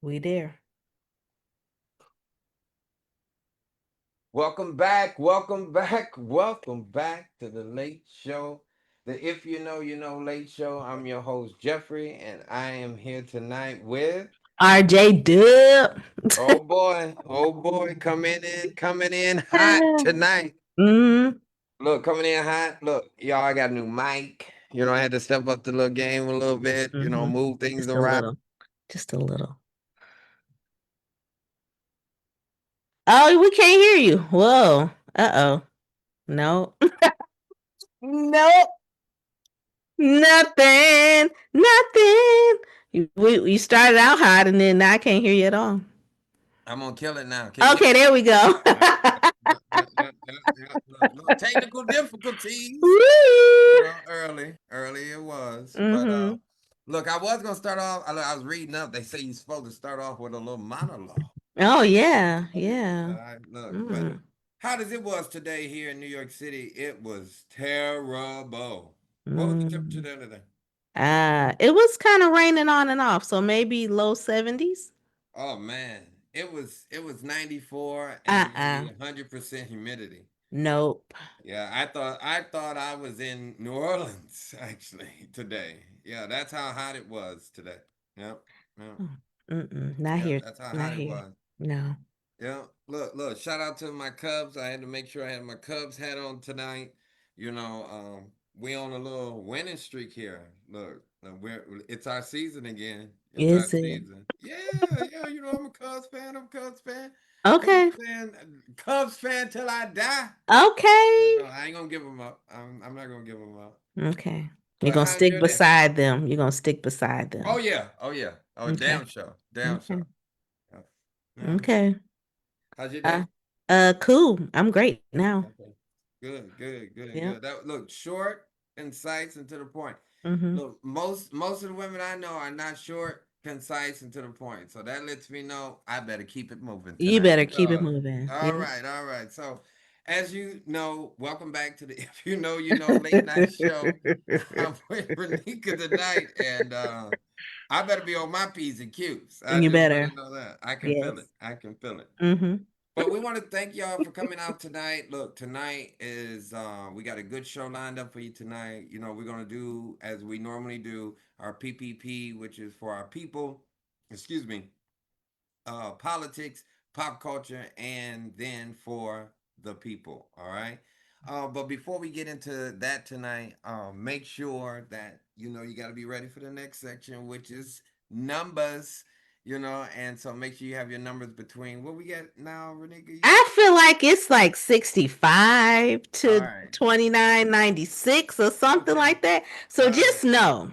We there. Welcome back, welcome back, welcome back to the Late Show. The If You Know, You Know Late Show. I'm your host, Jeffrey, and I am here tonight with, RJ Dub. oh boy, coming in hot tonight. mm, Look, coming in hot. Look, y'all, I got a new mic. I had to step up the little game a little bit, mm-hmm. move things Just a around. little. Just a little. Oh, we can't hear you. Whoa. Uh-oh. No. Nope. Nothing. Nothing. You started out hot and then I can't hear you at all. I'm gonna kill it now. Can you Okay, there we go. look, technical difficulties. Woo. Early it was, but Mm-hmm. look, I was gonna start off. I was reading up. They say you're supposed to start off with a little monologue. Oh yeah. Yeah. All right, look, but Mm. hot as it was today here in New York City, it was terrible. What was the temperature Mm. there today? It was kind of raining on and off, so maybe low 70s. Oh man, it was 94 and Uh-uh. nearly 100% humidity. Nope. Yeah, I thought I was in New Orleans actually today. Yeah, that's how hot it was today. Yep. Yep. Mm, Mm-mm. Not Yep, here. that's how Not hot it here. was. No. Yeah, look, shout out to my Cubs. I had to make sure I had my Cubs hat on tonight. We on a little winning streak here. Look, it's our season again. It's our Is it? season. Yeah, yeah, I'm a Cubs fan. I'm a Cubs fan. Cubs Okay. fan. Cubs fan till I die. Okay. I ain't gonna give them up. I'm not gonna give them up. Okay. You're But gonna how's stick your day? beside them. You're gonna stick beside Oh them. yeah, oh yeah, oh Okay. damn show, damn show. Okay. Yeah. Yeah. Okay. How's your Uh day? cool. I'm great now. Okay. Good. Yep. That look short, concise, and to the point. Mm-hmm. Look, most of the women I know are not short, concise, and to the point. So that lets me know I better keep it moving You tonight. better keep it So, moving. Yep. all right. So, as you know, welcome back to the If You Know You Know late night show. I'm with Renika tonight, and I better be on my P's and Q's. I You just better better. know that. I can feel it. Yes. I can feel it. Mm-hmm. But we want to thank y'all for coming out tonight. Look, tonight is we got a good show lined up for you tonight. We're gonna do as we normally do our PPP, which is for our people. Excuse me, politics, pop culture, and then for the people. All right. But before we get into that tonight, make sure that you got to be ready for the next section, which is numbers. And so make sure you have your numbers between what we got now, Renika. I feel like it's like 65 All to right. 29.96 or something Okay. like that. So All right. just know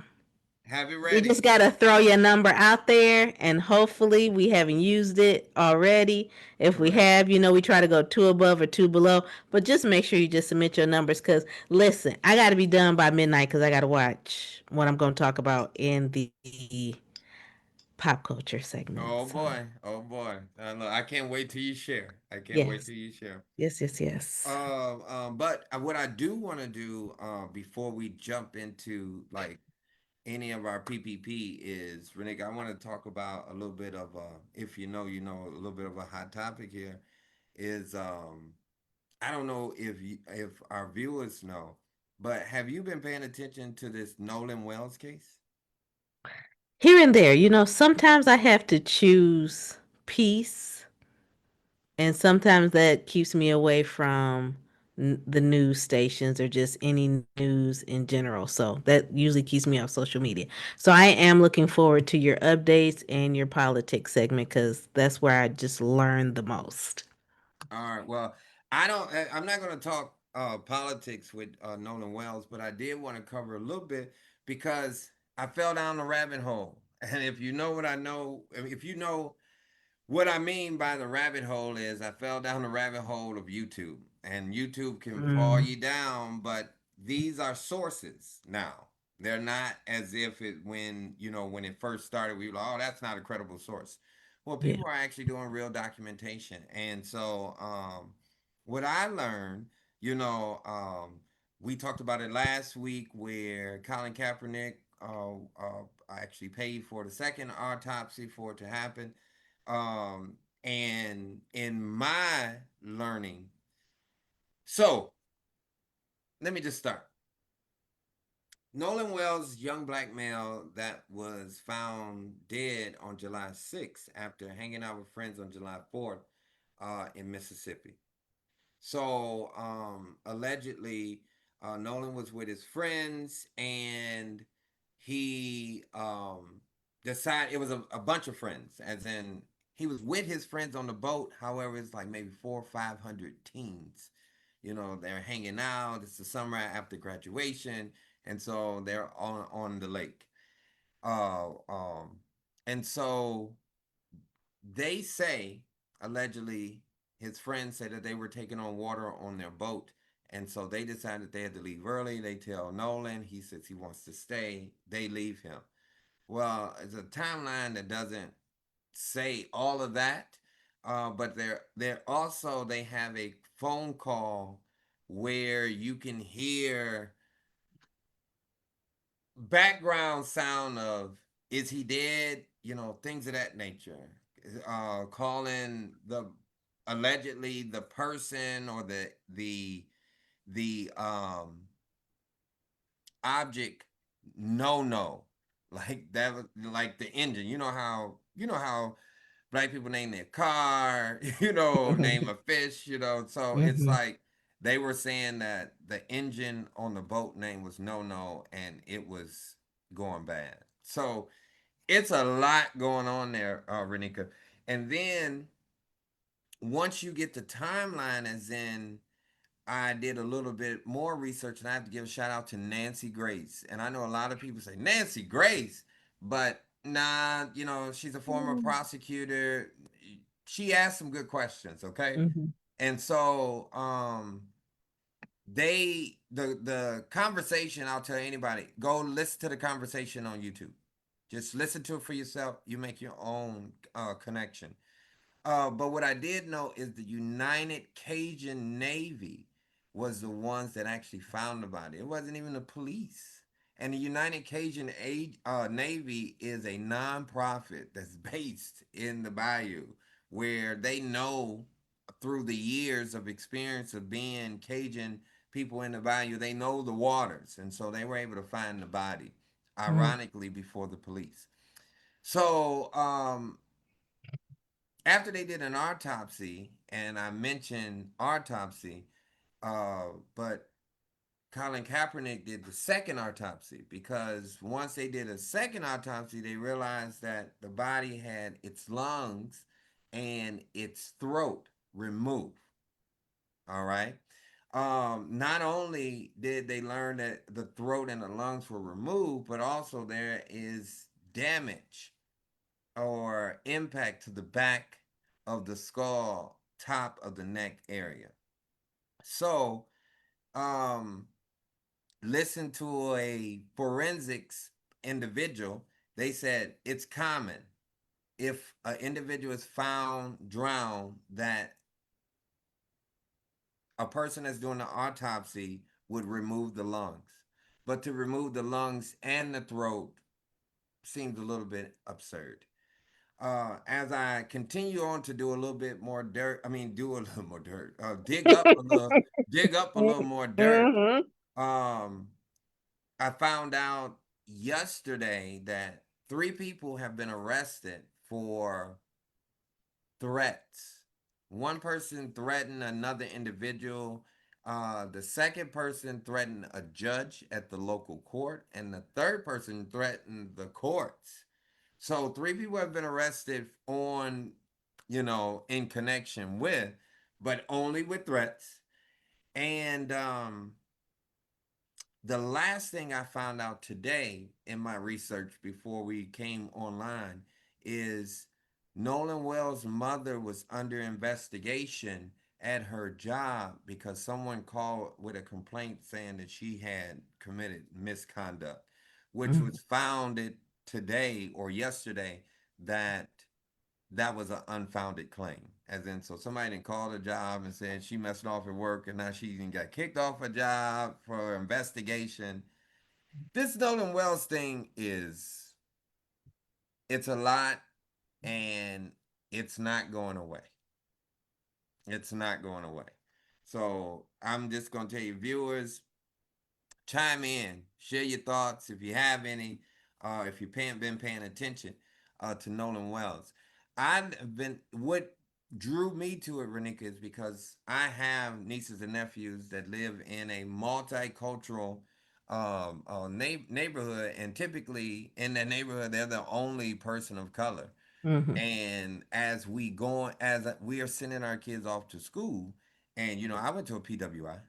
Have it we just ready. got to throw your number out there and hopefully we haven't used it already. If we Correct. have, we try to go two above or two below, but just make sure you just submit your numbers cuz listen, I got to be done by midnight cuz I got to watch what I'm going to talk about in the pop culture segment. Oh So, boy. Oh boy. Look, I can't wait till you share. I can't wait yes. till you share. Yes. But what I do want to do before we jump into like any of our PPP is, Renika, I want to talk about a little bit of if a little bit of a hot topic here is I don't know if our viewers know, but have you been paying attention to this Nolan Wells case? Here and there, sometimes I have to choose peace, and sometimes that keeps me away from the news stations or just any news in general. So that usually keeps me off social media. So I am looking forward to your updates and your politics segment because that's where I just learn the most. All right. Well, I'm not going to talk politics with Nolan Wells, but I did want to cover a little bit because I fell down the rabbit hole. And if you know what I know, if you know what I mean by the rabbit hole is I fell down the rabbit hole of YouTube. And YouTube can fall Mm, you down, but these are sources now. They're not as if when it first started, we were like, oh, that's not a credible source. Well, yeah. people are actually doing real documentation. And so what I learned, you know, um, we talked about it last week where Colin Kaepernick I actually paid for the second autopsy for it to happen. And in my learning, so let me just start. Nolan Wells, young black male that was found dead on July 6th after hanging out with friends on July 4th in Mississippi. So allegedly, Nolan was with his friends, and he decided it was a bunch of friends, as in he was with his friends on the boat. However, it's like maybe 400 or 500 teens. You know, they're hanging out. It's the summer after graduation, and so they're on the lake. Uh, um, and so they say, allegedly, his friends said that they were taking on water on their boat. And so they decided they had to leave early. They tell Nolan, he says he wants to stay. They leave him. Well, it's a timeline that doesn't say all of that. But they're also, they have a phone call where you can hear background sound of is he dead, you know, things of that nature. Calling the allegedly the person or the object no, like that was like the engine. You know how black people name their car, name a fish, so it's Mm-hmm. like they were saying that the engine on the boat name was no, and it was going bad. So it's a lot going on there, Renika. And then once you get the timeline, as in I did a little bit more research, and I have to give a shout out to Nancy Grace. And I know a lot of people say Nancy Grace, but nah, she's a former prosecutor. She asked some good questions, okay? Mm-hmm. And so the conversation, I'll tell anybody, go listen to the conversation on YouTube. Just listen to it for yourself. You make your own connection. But what I did know is the United Cajun Navy was the ones that actually found the body. It wasn't even the police. And the United Cajun Navy is a nonprofit that's based in the bayou, where they know through the years of experience of being Cajun people in the bayou, they know the waters. And so they were able to find the body, ironically, before the police. So after they did an autopsy, and I mentioned autopsy, but Colin Kaepernick did the second autopsy, because once they did a second autopsy, they realized that the body had its lungs and its throat removed. All right. Not only did they learn that the throat and the lungs were removed, but also there is damage or impact to the back of the skull, top of the neck area. So, um, listen to a forensics individual. They said it's common if an individual is found drowned that a person that's doing the autopsy would remove the lungs. But to remove the lungs and the throat seems a little bit absurd. As I continue on to do a little bit more dirt, I mean, do a little more dirt, dig up a little more dirt. Mm-hmm. Um, I found out yesterday that 3 people have been arrested for threats. One person threatened another individual. The second person threatened a judge at the local court, and the third person threatened the courts. So 3 people have been arrested in connection with, but only with threats. And the last thing I found out today in my research before we came online is Nolan Wells' mother was under investigation at her job because someone called with a complaint saying that she had committed misconduct, which was founded today or yesterday that that was an unfounded claim. As in, so somebody didn't call the job and said she messed off at work, and now she even got kicked off a job for investigation. this Nolan Wells thing is, it's a lot, and it's not going away. It's not going away. So I'm just gonna tell you, viewers, chime in, share your thoughts if you have any, if you've been paying attention to Nolan Wells. I've been what drew me to it, Renika, is because I have nieces and nephews that live in a multicultural neighborhood, and typically in that neighborhood, they're the only person of color. Mhm. And as we are sending our kids off to school, and I went to a PWI,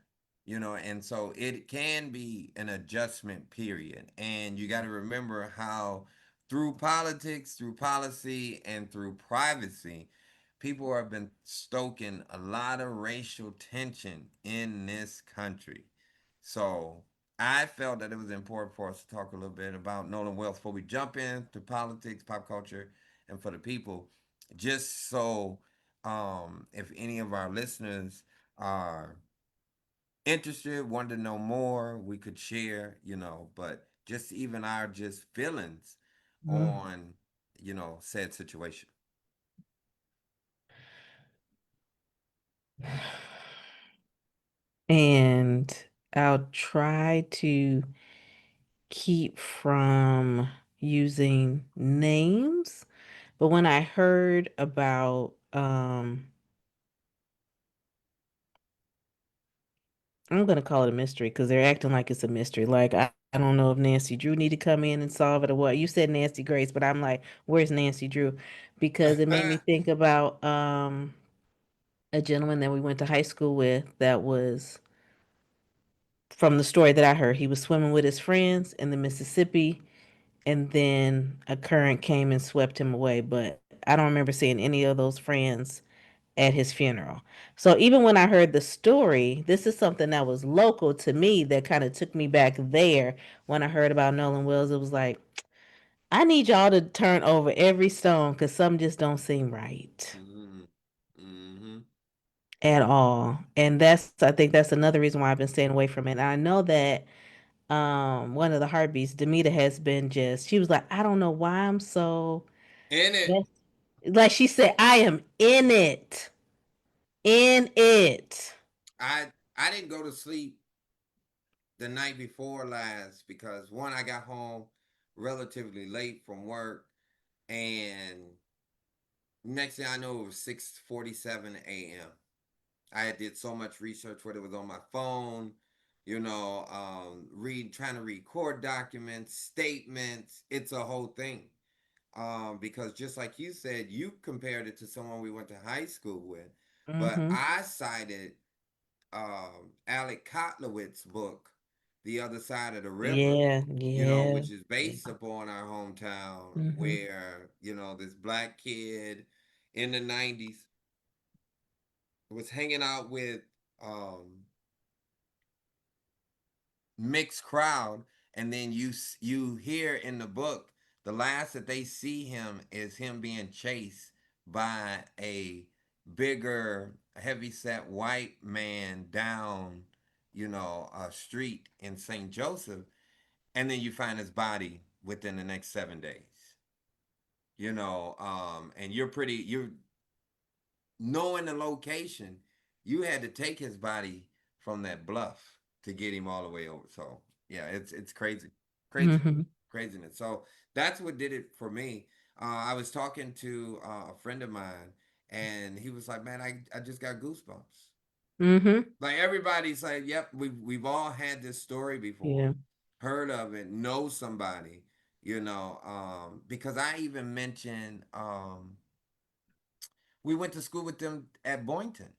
and so it can be an adjustment period, and you got to remember how through politics, through policy, and through privacy, people have been stoking a lot of racial tension in this country. So I felt that it was important for us to talk a little bit about Nolan Wells before we jump into politics, pop culture, and for the people, just so if any of our listeners are interested, want to know more, we could share, but just even our just feelings Mhm. on, said situation. And I'll try to keep from using names. But when I heard about I'm gonna call it a mystery because they're acting like it's a mystery. Like I don't know if Nancy Drew need to come in and solve it or what. You said Nancy Grace, but I'm like, where's Nancy Drew? Because it made me think about a gentleman that we went to high school with that was from the story that I heard, he was swimming with his friends in the Mississippi, and then a current came and swept him away. But I don't remember seeing any of those friends at his funeral. So even when I heard the story, this is something that was local to me that kind of took me back there. When I heard about Nolan Wills, it was like, I need y'all to turn over every stone because some just don't seem right Mm-hmm. Mm-hmm. at all. And I think that's another reason why I've been staying away from it. And I know that one of the heartbeats, Demita has been just, she was like, I don't know why I'm so, In it, yes. Like she said, I am in it. In it. I I didn't go to sleep the night before last because one, I got home relatively late from work, and next thing I know, it was 6:47 a.m. I did so much research, whether it was on my phone, trying to read court documents, statements. It's a whole thing. Because just like you said, you compared it to someone we went to high school with, but Mm-hmm. I cited Alec Kotlowitz's book, The Other Side of the River, Yeah, yeah, which is yeah. based upon our hometown, Mm-hmm. where, this black kid in the 90s was hanging out with um, mixed crowd, and then you hear in the book the last that they see him is him being chased by a bigger heavy set white man down a street in St. Joseph, and then you find his body within the next 7 days. And you're knowing the location, you had to take his body from that bluff to get him all the way over. So yeah, it's crazy, crazy, Mm-hmm. craziness. So that's what did it for me. I was talking to a friend of mine, and he was like, "Man, I just got goosebumps." Mm-hmm. Like everybody's like, "Yep, we've all had this story before, Yeah. heard of it, know somebody." Because I even mentioned we went to school with them at Boynton,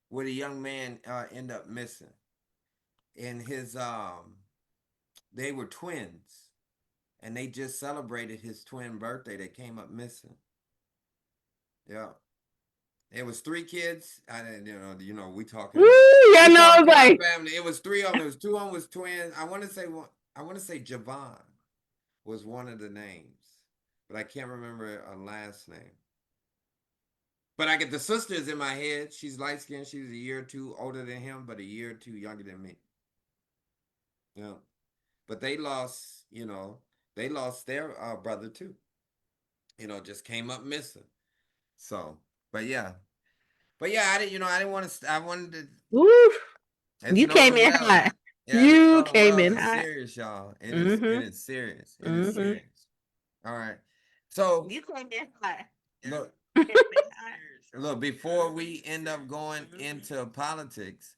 where the young man ended up missing. And they were twins, and they just celebrated his twin birthday. They came up missing. Yeah, it was three kids. I didn't, Woo! I we know. I was talking our like, family. It was three of them. It was two of them was twins. I want to say one. I want to say Javon was one of the names, but I can't remember a last name. But I get the sisters in my head. She's light skinned. She's a year or two older than him, but a year or two younger than me. Yeah. but they lost. They lost their brother too. Just came up missing. So, but yeah, I didn't. I didn't want to. I wanted to. Oof. It's You came Northern in Well. hot. Yeah, this You Northern came Well in is hot. serious, y'all. It Mm-hmm. is serious. It is Mm-hmm. serious. All right. So You came in hot. look, You came in hot. look. Before we end up going into politics,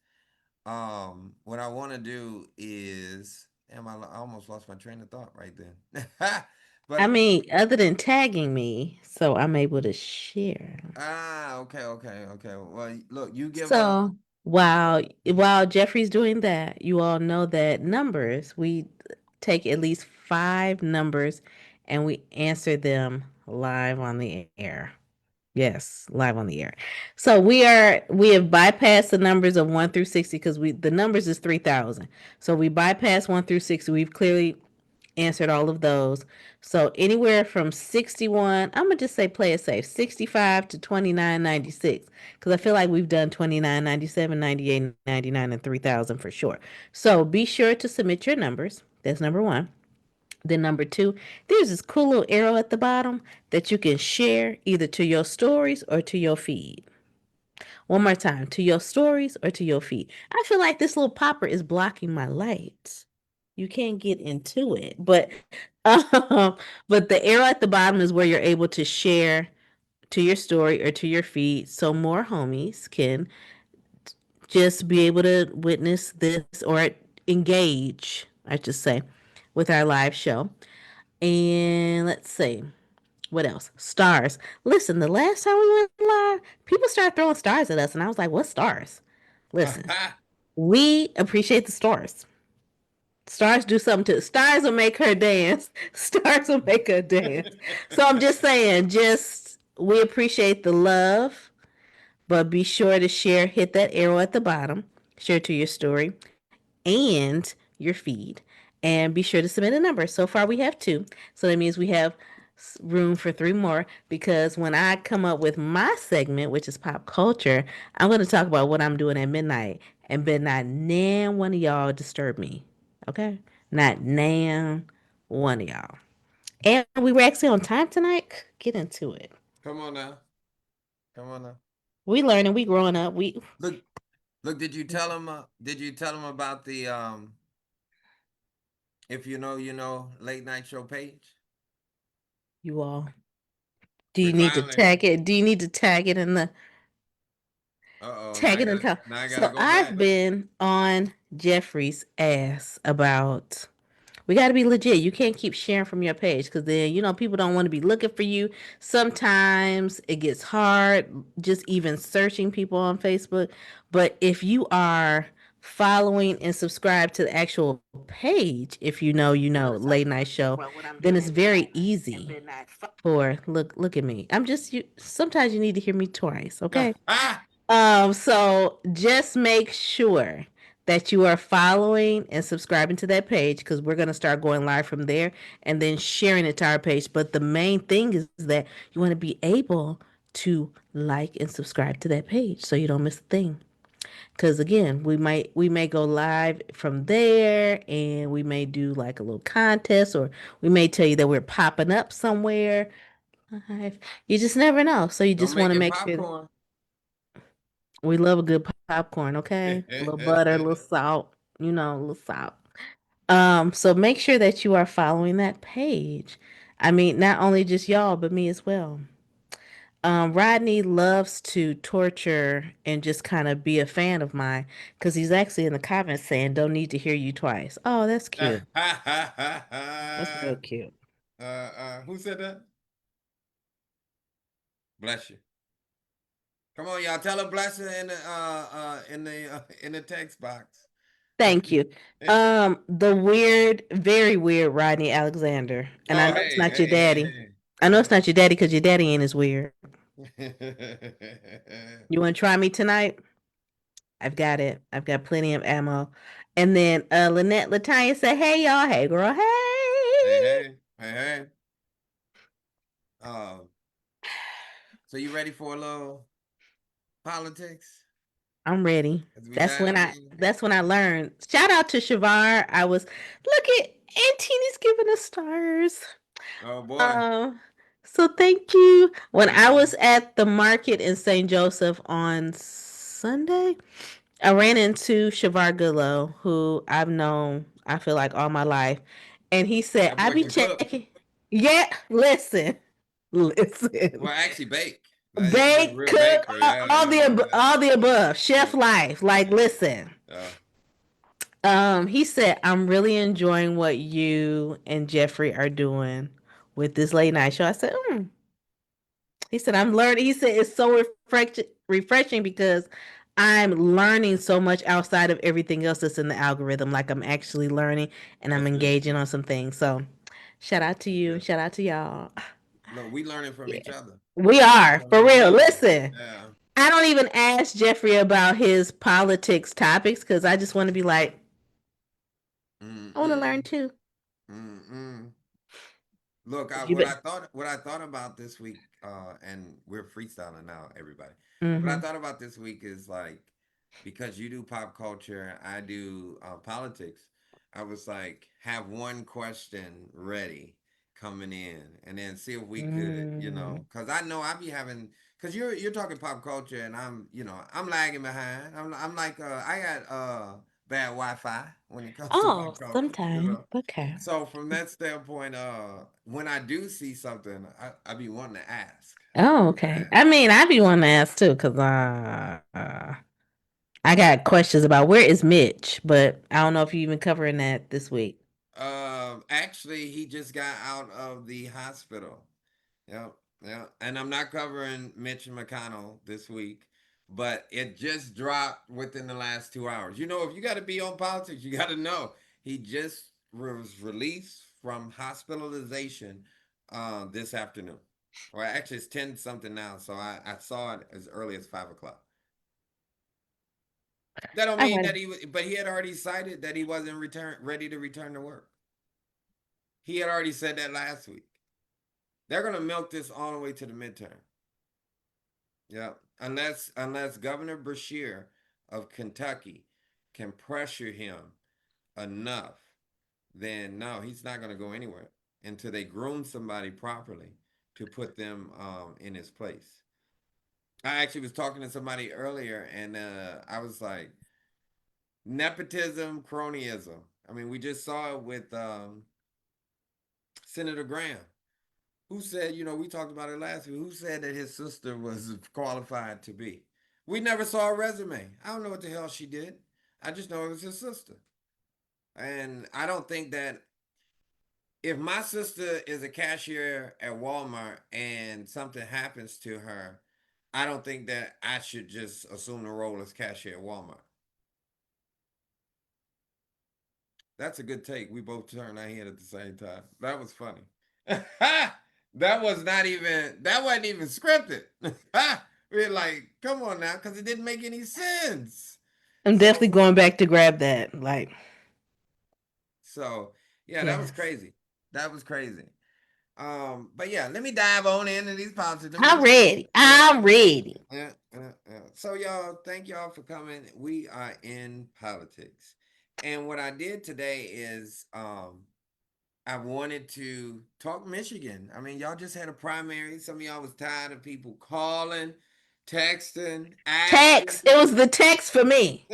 what I want to do is, damn, I almost lost my train of thought right then. I But mean, other than tagging me, so I'm able to share. okay, okay, okay. Well, look, you give us. So while Jeffrey's doing that, you all know that numbers, we take at least 5 numbers and we answer them live on the air. Yes, live on the air. So we have bypassed the numbers of 1 through 60 because we the numbers is 3,000. So we bypassed 1 through 60. We've clearly answered all of those. So anywhere from 61, I'm gonna just say play it safe, 65 to 29.96, because I feel like we've done 29, 97, 98, 99, and 3,000 for sure. So be sure to submit your numbers. That's number one. Then number two, there's this cool little arrow at the bottom that you can share either to your stories or to your feed. One more time, to your stories or to your feed. I feel like this little popper is blocking my lights. You can't get into it, um, but the arrow at the bottom is where you're able to share to your story or to your feed, so more homies can just be able to witness this or engage, I should say, with our live show. And let's see. What else? Stars. Listen, the last time we went live, people started throwing stars at us, and I was like, what stars? Listen, we appreciate the stars. Stars do something to stars will make her dance. Stars will make her dance. So I'm just saying, just we appreciate the love, but be sure to share, hit that arrow at the bottom, share to your story and your feed. And be sure to submit a number. So far, we have two. So that means we have room for three more because when I come up with my segment, which is pop culture, I'm going to talk about what I'm doing at midnight. And better not nan one of y'all disturb me. Okay? Not nan one of y'all. And we were actually on time tonight. Get into it. Come on now. Come on now. We learning. We growing up. We Look, look. Did you tell him? Did you tell him about the if you know, late night show page? you all. Do We you need to finally. tag it? Do you need to tag it in the Uh-oh. Now tag I it in got. the com- Now I got to So go I've back. been on Jeffrey's ass about we got to be legit. You can't keep sharing from your page because then, people don't want to be looking for you. Sometimes it gets hard just even searching people on Facebook. But if you are following and subscribe to the actual page, if late night show, then it's very easy for look at me. I'm just you. Sometimes you need to hear me twice, okay? Ah! So just make sure that you are following and subscribing to that page because we're gonna start going live from there and then sharing it to our page. But the main thing is that you want to be able to like and subscribe to that page so you don't miss a thing. Because again, we may go live from there and we may do like a little contest or we may tell you that we're popping up somewhere. Live. You just never know. So you Don't just want make to it make sure popcorn. we love a good popcorn, okay? A little butter, a little salt, a little salt. So make sure that you are following that page. I mean, not only just y'all, but me as well. Rodney loves to torture and just kind of be a fan of mine because he's actually in the comments saying, "Don't need to hear you twice." Oh, that's cute. That's real cute. Who said that? Bless you. Come on, y'all. Tell her bless her in the text box. Thank you. The weird, very weird Rodney Alexander, and I Oh, know it's hey, not your hey, hey, daddy. hey. I know Come it's not your daddy because your daddy ain't as weird. on. You want to try me tonight? I've got it. I've got plenty of ammo. And then Lynette Latanya said, "Hey y'all, hey girl, Hey, hey." hey, hey, hey. Uh, so you ready for a little politics? I'm ready. As we That's dive when I in. that's when I learned. Shout out to Shavar. I was look at Auntie's giving us stars. Oh boy. Um, so thank you. When I Hmm. was at the market in St. Joseph on Sunday, I ran into Shavar Goodlow, who I've known, I feel like, all my life. And he said, That I boy be can cook. checking. Yeah, listen, listen. Well, actually bake. Like, he's a Bake, real cook, baker. Yeah, yeah, all the above. yeah, Chef life. yeah, Like, listen. yeah. He said, I'm really enjoying what you and Jeffrey are doing with this late night show. I said, He said, I'm learning. He said, it's so refreshing because I'm learning so much outside of everything else that's in the algorithm. Like I'm actually learning and I'm That's good. engaging on some things. So shout out to That's you. good. Shout out to y'all. Look, we learning from each Yeah. other. We That's are, what for we real. do. Listen, Yeah. I don't even ask Jeffrey about his politics topics because I just want to be like, I want to learn Mm-mm. too. Mm-mm. Look, You bet. what I thought about this week, and we're freestyling now, everybody. What I Mm-hmm. thought about this week is like, because you do pop culture, I do politics. I was like, have one question ready coming in, and then see if we could, Mm. because I know I be having, because you're talking pop culture, and I'm, I'm lagging behind. I'm like, I got bad Wi-Fi when it comes to Oh, pop culture, sometime. Okay. so from that standpoint, when I do see something, I be wanting to ask. I Oh, want to okay. I ask. mean, I be wanting to ask too, cause I got questions about where is Mitch, but I don't know if you even covering that this week. Actually, he just got out of the hospital. Yep, yeah. And I'm not covering Mitch McConnell this week, but it just dropped within the last 2 hours. If you got to be on politics, you got to know he just was released from hospitalization this afternoon. Well, actually, it's 10 something now, so I saw it as early as 5 o'clock. That don't All mean right. that but he had already cited that he wasn't ready to return to work. He had already said that last week. They're gonna milk this all the way to the midterm. Yeah, unless Governor Beshear of Kentucky can pressure him enough, then no, he's not gonna go anywhere until they groom somebody properly to put them in his place. I actually was talking to somebody earlier, and I was like, nepotism, cronyism. I mean, we just saw it with Senator Graham, who said, we talked about it last week, who said that his sister was qualified to be. We never saw a resume. I don't know what the hell she did. I just know it was his sister. And I don't think that if my sister is a cashier at Walmart and something happens to her, I don't think that I should just assume the role as cashier at Walmart. That's a good take. We both turned our head at the same time. That was funny. That wasn't even scripted. We're like, come on now, because it didn't make any sense. I'm So definitely going back to grab that. Like, so yeah, that was yes. crazy. That was crazy. But yeah, let me dive on into these politics. Let me I'm get some. ready. Yeah, I'm ready. yeah. So y'all, thank y'all for coming. We are in politics, and what I did today is I wanted to talk Michigan. I mean, y'all just had a primary. Some of y'all was tired of people calling, texting, asking. Text. It was the text for me.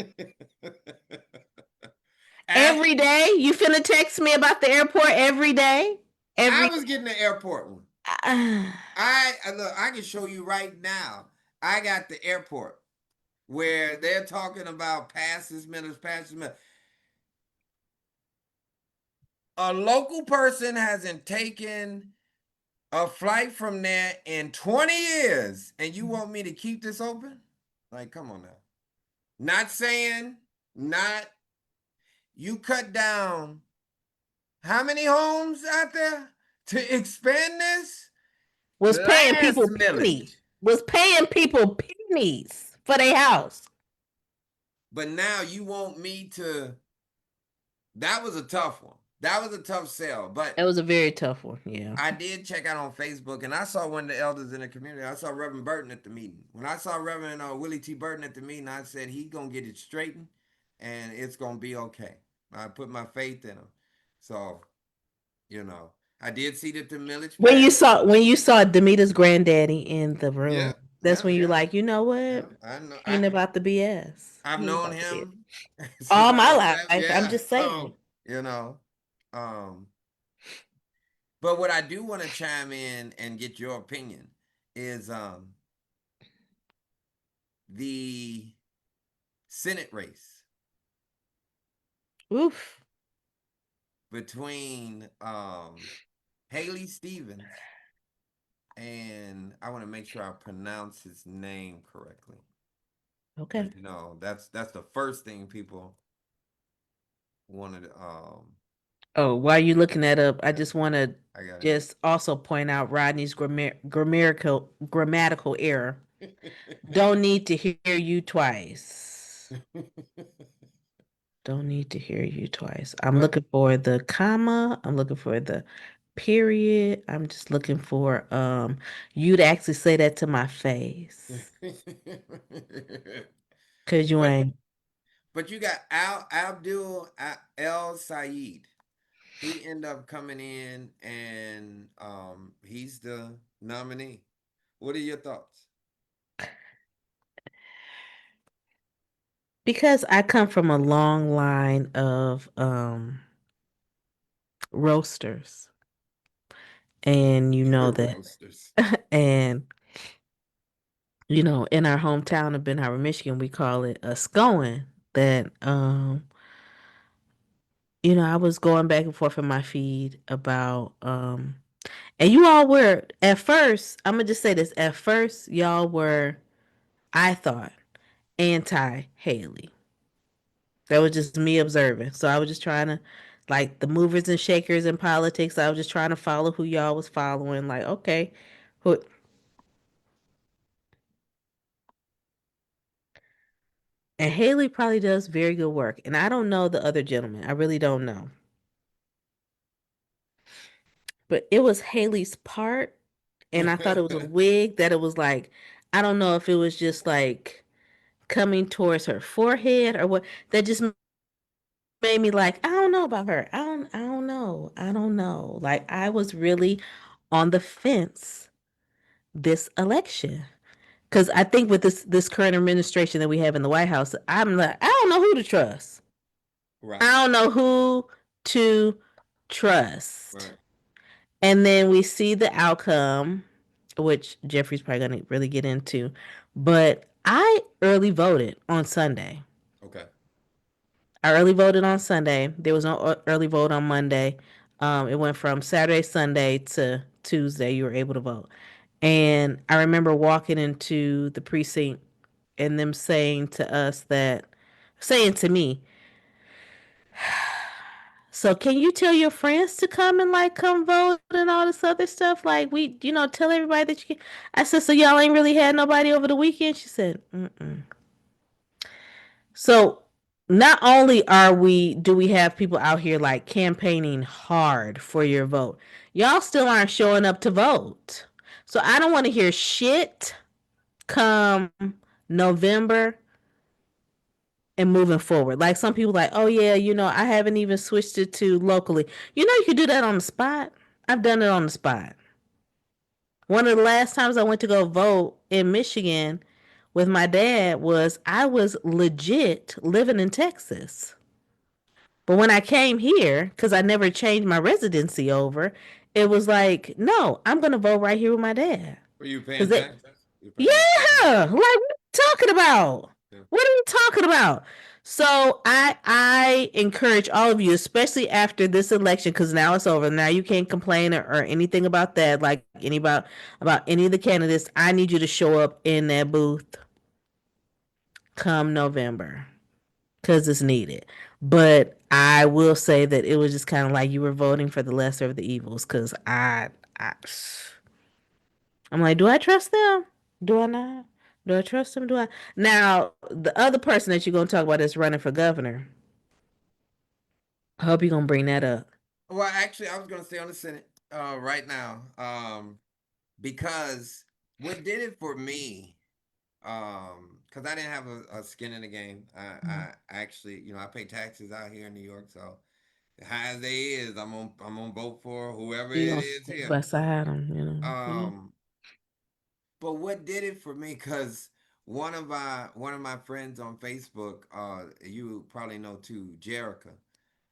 Every Asking. day. You finna text me about the airport every day? I Every was getting the airport one. day. Look, I can show you right now. I got the airport where they're talking about passes, minutes, passes, minutes. A local person hasn't taken a flight from there in 20 years, and you want me to keep this open? Like, come on now. Not saying, not, you cut down how many homes out there to expand this? Was paying Last people pennies. minute. Was paying people pennies for their house. But now you want me to, that was a tough one. that was a tough sell. But That was a very tough one. Yeah. I did check out on Facebook, and I saw one of the elders in the community. I saw Reverend Burton at the meeting. When I saw Reverend Willie T. Burton at the meeting, I said he gonna get it straightened, and it's gonna be okay. I put my faith in him. So I did see that the millage passed. When you saw Demita's granddaddy in the Yeah, room, that's yeah, when you yeah, like, you know yeah. what? I know. He ain't about the BS. I've He ain't known about the BS. him since All I my was life. seven. I'm Yeah, just saying. so you know. Um, but what I do want to chime in and get your opinion is the Senate race Oof. between Haley Stevens, and I want to make sure I pronounce his name correctly Okay. because that's the first thing people wanted. Oh, while you looking that up, I Yeah, just want to I got just also point out Rodney's grammatical error. it. Don't need to hear you twice. Don't need to hear you twice. I'm But looking for the comma. I'm looking for the period. I'm just looking for you to actually say that to my face. Cause you but ain't. but you got Abdul El Said. He ended up coming in, and he's the nominee. What are your thoughts? Because I come from a long line of roasters. And you know that Roasters. and in our hometown of Ben Harbor, Michigan, we call it a scoing that I was going back and forth in my feed about and you all were at first, I'm gonna just say this, at first y'all were, I thought, anti Haley. That was just me observing. So I was just trying to, like, the movers and shakers in politics, I was just trying to follow who y'all was following. Like, okay, who, and Haley probably does very good work. And I don't know the other gentleman. I really don't know. But it was Haley's part. And I thought it was a wig that it was like, I don't know if it was just like coming towards her forehead or what. That just made me like, I don't know about her. I don't know. I don't know. Like I was really on the fence this election. Because I think with this current administration that we have in the White House, I'm like, I don't know who to trust. Right, I don't know who to trust. right. And then we see the outcome, which Jeffrey's probably going to really get into. But I early voted on Sunday. Okay. I early voted on Sunday. There was no early vote on Monday. It went from Saturday, Sunday to Tuesday. You were able to vote. And I remember walking into the precinct and them saying to me, so can you tell your friends to come and like come vote and all this other stuff? Like tell everybody that you can. I said, so y'all ain't really had nobody over the weekend? She said, mm-mm. So not only do we have people out here like campaigning hard for your vote, y'all still aren't showing up to vote. So I don't want to hear shit come November and moving forward. Like some people like, oh yeah, I haven't even switched it to locally. You can do that on the spot. I've done it on the spot. One of the last times I went to go vote in Michigan with my dad was I was legit living in Texas. But when I came here, because I never changed my residency over, it was like, no, I'm gonna vote right here with my dad. Were you Cause paying they, taxes? You paying taxes? yeah, like what are you talking about? Yeah. What are you talking about? So I encourage all of you, especially after this election, because now it's over. Now you can't complain or anything about that, like about any of the candidates. I need you to show up in that booth come November because it's needed. But I will say that it was just kind of like you were voting for the lesser of the evils because I'm like, do I trust them? Do I not? Do I trust them? Do I? Now, the other person that you're going to talk about is running for governor. I hope you're going to bring that up. Well, actually, I was going to stay on the Senate right now, because what did it for me, because I didn't have a skin in the game. I actually, I pay taxes out here in New York, so high as they is, I'm on vote for whoever You it gonna is stick here. beside them, you know. Yeah. Um, but what did it for me? Because one of my friends on Facebook, you probably know too, Jerica.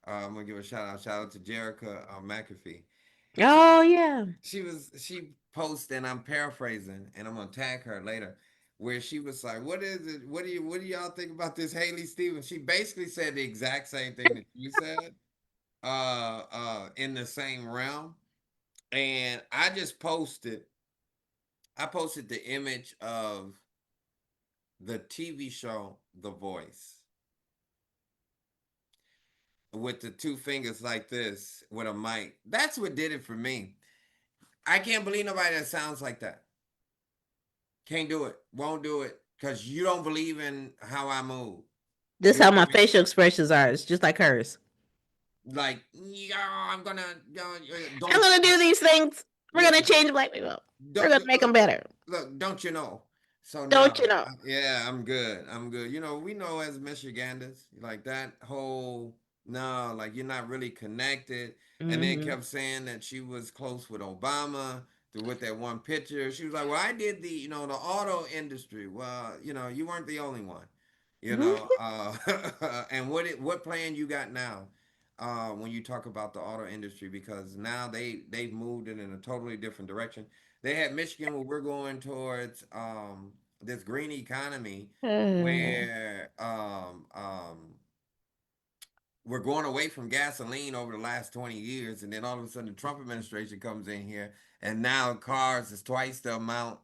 I'm gonna give a shout out. Shout out to Jerica McAfee. She Oh yeah. she posted, and I'm paraphrasing, and I'm gonna tag her later, where she was like, "What is it? What do y'all think about this Haley Stevens?" She basically said the exact same thing that you said, in the same realm. And I posted the image of the TV show The Voice with the two fingers like this with a mic. That's what did it for me. I can't believe nobody that sounds like that. Can't do it. Won't do it because you don't believe in how I move. This You how my believe facial expressions are. It's just like hers. like, yeah, I'm gonna, I'm don't gonna do these things. We're yeah, gonna change black people. We're don't gonna make them better. look, don't you know? So no, Don't you know? yeah, I'm good. I'm good. We know as Michiganders, like that whole no, like you're not really connected. And then Mm-hmm. kept saying that she was close with Obama with that one picture. She was like, "Well, I did the auto industry." Well, you weren't the only one. And what plan you got now? When you talk about the auto industry, because now they've moved it in a totally different direction. They had Michigan where we're going towards this green economy where we're going away from gasoline over the last 20 years, and then all of a sudden the Trump administration comes in here, and now cars is twice the amount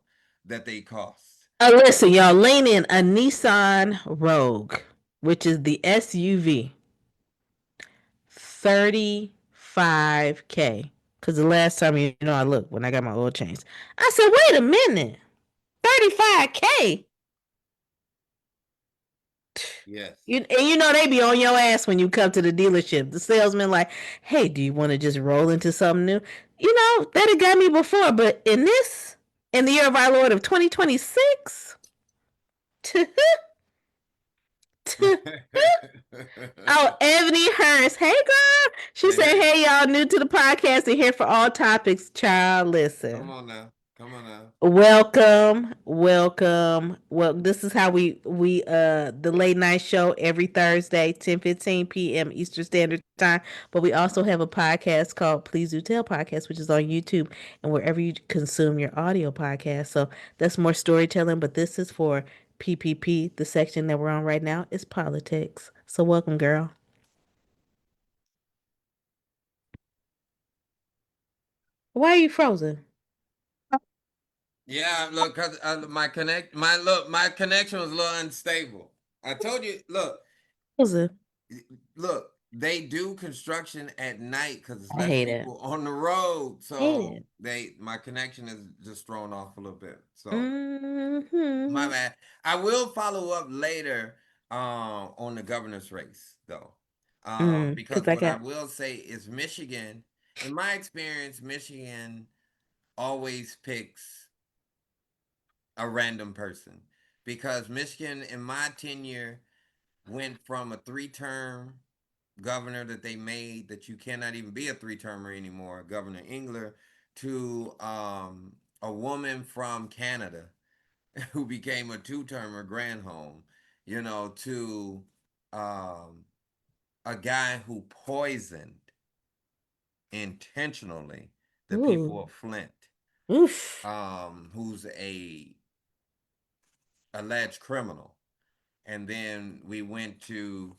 that they cost. Listen, y'all, lean in a Nissan Rogue, which is the SUV, 35K. Because the last time I looked when I got my oil changed, I said, wait a minute, 35K. Yes. And they be on your ass when you come to the dealership. The salesman like, hey, do you want to just roll into something new? That had got me before, but in the year of our Lord of 2026, oh, Ebony Hearns. Hey, girl. She Hey, said, hey, hey, y'all, new to the podcast and here for all topics. Child, come listen. on now. Come on now. Welcome, welcome. Well, this is how we the late night show every Thursday, 10:15 p.m. Eastern Standard Time. But we also have a podcast called Please Do Tell Podcast, which is on YouTube and wherever you consume your audio podcast. So that's more storytelling, but this is for PPP. The section that we're on right now is politics. So welcome, girl. Why are you frozen? Yeah, look, cause my connection was a little unstable. I told you, Frozen. look, they do construction at night because there's I less hate it. people on the road, Hate so it. my connection is just thrown off a little bit. So my Mm-hmm. bad. I will follow up later, on the governor's race though, because Because I what I got will say is Michigan. In my experience, Michigan always picks a random person because Michigan, in my tenure, went from a three-term governor that they made that you cannot even be a three-termer anymore, Governor Engler, to a woman from Canada who became a two-termer, Granholm, to um, a guy who poisoned intentionally the ooh. people of Flint, Oof. who's a alleged criminal. And then we went to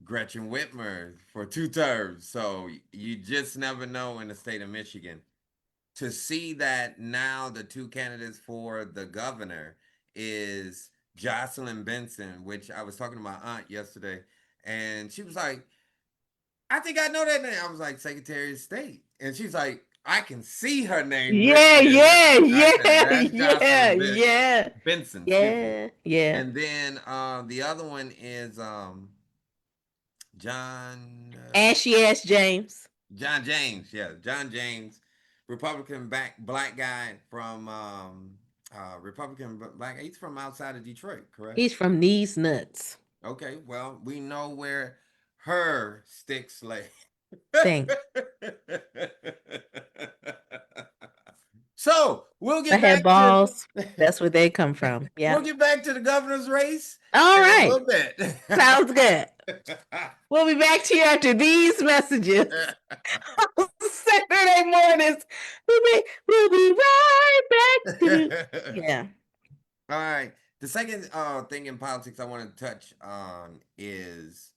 Gretchen Whitmer for 2 terms. So you just never know in the state of Michigan. To see that now the two candidates for the governor is Jocelyn Benson, which I was talking to my aunt yesterday, and she was like, I think I know that name. I was like, Secretary of State. And she's like, I can see her name written Yeah, in there. yeah, I said, yeah, that's yeah, Jocelyn yeah, Benson, excuse me. yeah, yeah. And then the other one is John. Ashy ass James. John James, yeah, John James, Republican back black guy from Republican black. He's from outside of Detroit, correct? He's from these nuts. Okay, well, we know where her sticks lay. Thank. So we'll I get had back to balls. That's where they come from. we'll Yeah. get back to the governor's race All in a right. little bit. Sounds good. We'll be back to you after these messages. Saturday mornings. We'll be right back. Yeah. All right. The second thing in politics I want to touch on is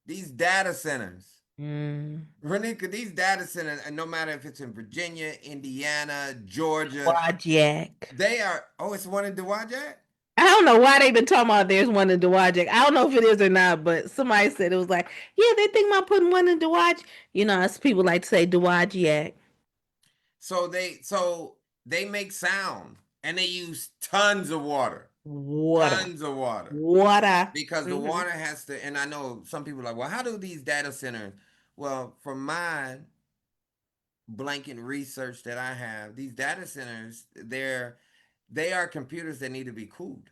these data centers. Mm. Renika, these data centers, and no matter if it's in Virginia, Indiana, Georgia, Wajak. they are. Oh, it's one in Dewajak? I don't know why they've been talking about there's one in Dewajak. I don't know if it is or not, but somebody said it was like, yeah, they think about putting one in Dewaj. You know, as people like to say, Dewajak. So they make sound and they use tons of water. Water. Tons of water. Water. Because the Mm-hmm. water has to, and I know some people are like, well, how do these data centers? Well, from my blanket research that I have, these data centers, they are computers that need to be cooled.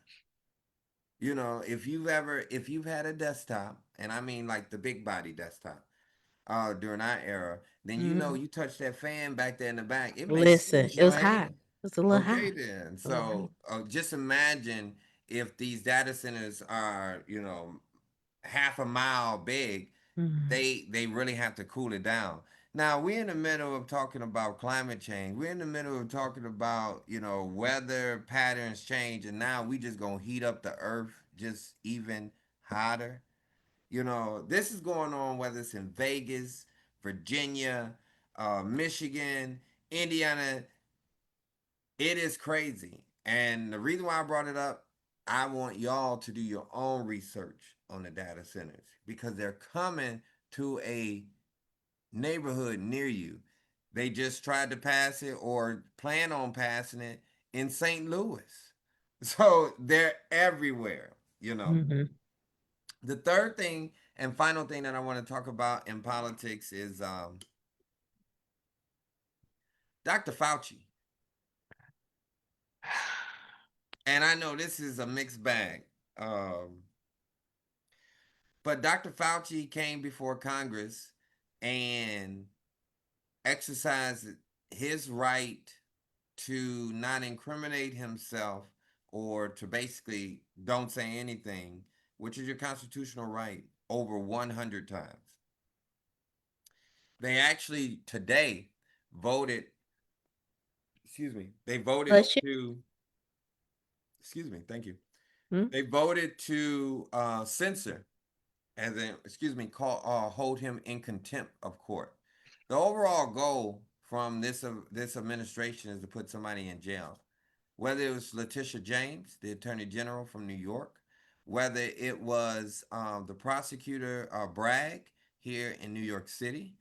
If you've had a desktop, and I mean like the big body desktop, during our era, then Mm. you touch that fan back there in the back, it may Listen, scorch it your was hot. hand. It was a little Okay, hot. then. A little hot. So just imagine if these data centers are, half a mile big, Mm. they really have to cool it down. Now we're in the middle of talking about climate change. We're in the middle of talking about weather patterns change, and now we just gonna heat up the earth just even hotter. This is going on whether it's in Vegas, Virginia, Michigan, Indiana. It is crazy. And the reason why I brought it up, I want y'all to do your own research on the data centers because they're coming to a neighborhood near you. They just tried to pass it or plan on passing it in St. Louis. So they're everywhere. Mm-hmm. The third thing and final thing that I want to talk about in politics is Dr. Fauci. And I know this is a mixed bag. Um, but Dr. Fauci came before Congress and exercised his right to not incriminate himself or to basically don't say anything, which is your constitutional right, over 100 times. They actually today voted, excuse me, they voted Bless you. to, excuse me, thank you. Mm. They voted to censor, as in, excuse me, hold him in contempt of court. The overall goal from this administration is to put somebody in jail. Whether it was Letitia James, the Attorney General from New York, whether it was the prosecutor Bragg here in New York City,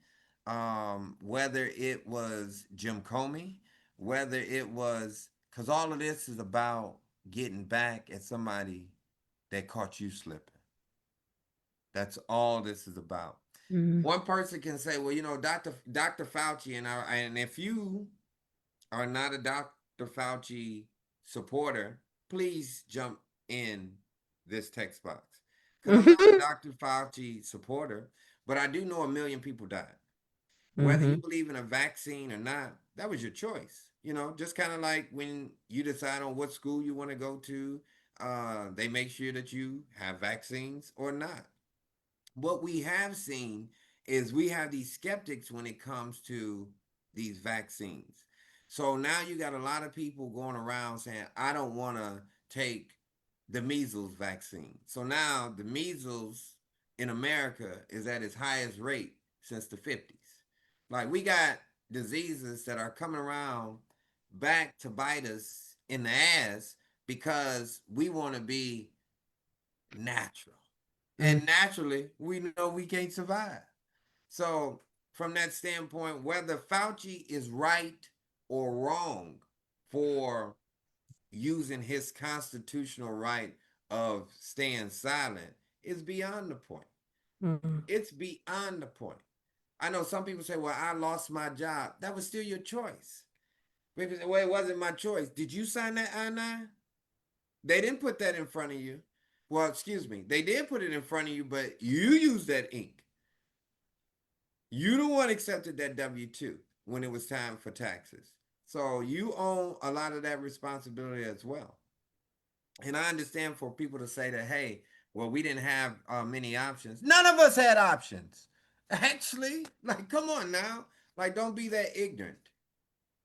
whether it was Jim Comey, whether it was, because all of this is about getting back at somebody that caught you slipping. That's all this is about. Mm. One person can say, well, Dr. Fauci, and if you are not a Dr. Fauci supporter, please jump in this text box. Because I'm not a Dr. Fauci supporter, but I do know a million people died. Whether Mm-hmm. you believe in a vaccine or not, that was your choice. Just kind of like when you decide on what school you want to go to, they make sure that you have vaccines or not. What we have seen is we have these skeptics when it comes to these vaccines. So now you got a lot of people going around saying, I don't want to take the measles vaccine. So now the measles in America is at its highest rate since the 50s. Like we got diseases that are coming around back to bite us in the ass because we want to be natural. Mm. And naturally, we know we can't survive. So, from that standpoint, whether Fauci is right or wrong for using his constitutional right of staying silent is beyond the point. Mm. It's beyond the point. I know some people say, well, I lost my job. That was still your choice. People say, well, it wasn't my choice. Did you sign that I-9? They didn't put that in front of you. Well, excuse me. They did put it in front of you, but you used that ink. You the one accepted that W-2 when it was time for taxes. So you own a lot of that responsibility as well. And I understand for people to say that, hey, well, we didn't have many options. None of us had options. Actually, like, come on now. Like, don't be that ignorant.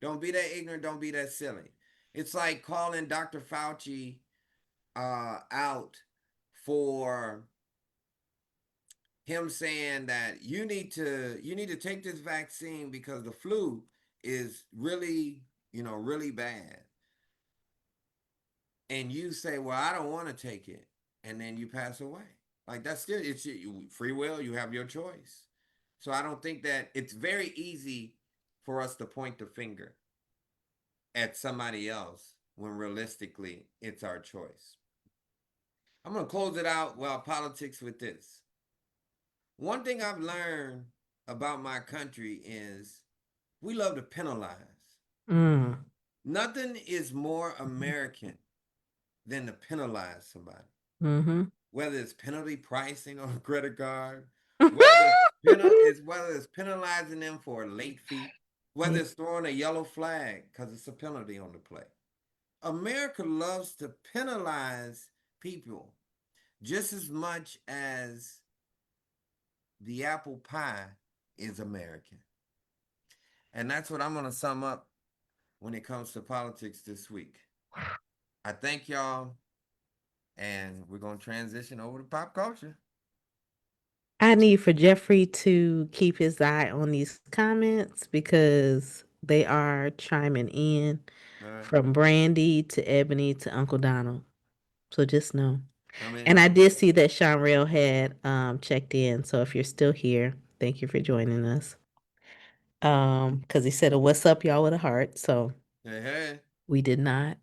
Don't be that ignorant. Don't be that silly. It's like calling Dr. Fauci out for him saying that you need to take this vaccine because the flu is really, really bad, and you say, well, I don't want to take it, and then you pass away. Like, that's still, it's free will. You have your choice. So I don't think that it's very easy for us to point the finger at somebody else when realistically it's our choice. I'm going to close it out, well, politics, with this. One thing I've learned about my country is we love to penalize. Mm. Nothing is more American than to penalize somebody. Mm-hmm. Whether it's penalty pricing on a credit card, whether it's penalizing them for a late fee, whether Yeah. it's throwing a yellow flag because it's a penalty on the play. America loves to penalize people just as much as the apple pie is American. And that's what I'm going to sum up when it comes to politics this week. I thank y'all, and we're going to transition over to pop culture. I need for Jeffrey to keep his eye on these comments because they are chiming in All right. from Brandy to Ebony to Uncle Donald. So just know. I'm in. And I did see that Sean Rail had checked in. So if you're still here, thank you for joining us. Because he said a what's up, y'all, with a heart. So Hey, hey. we did not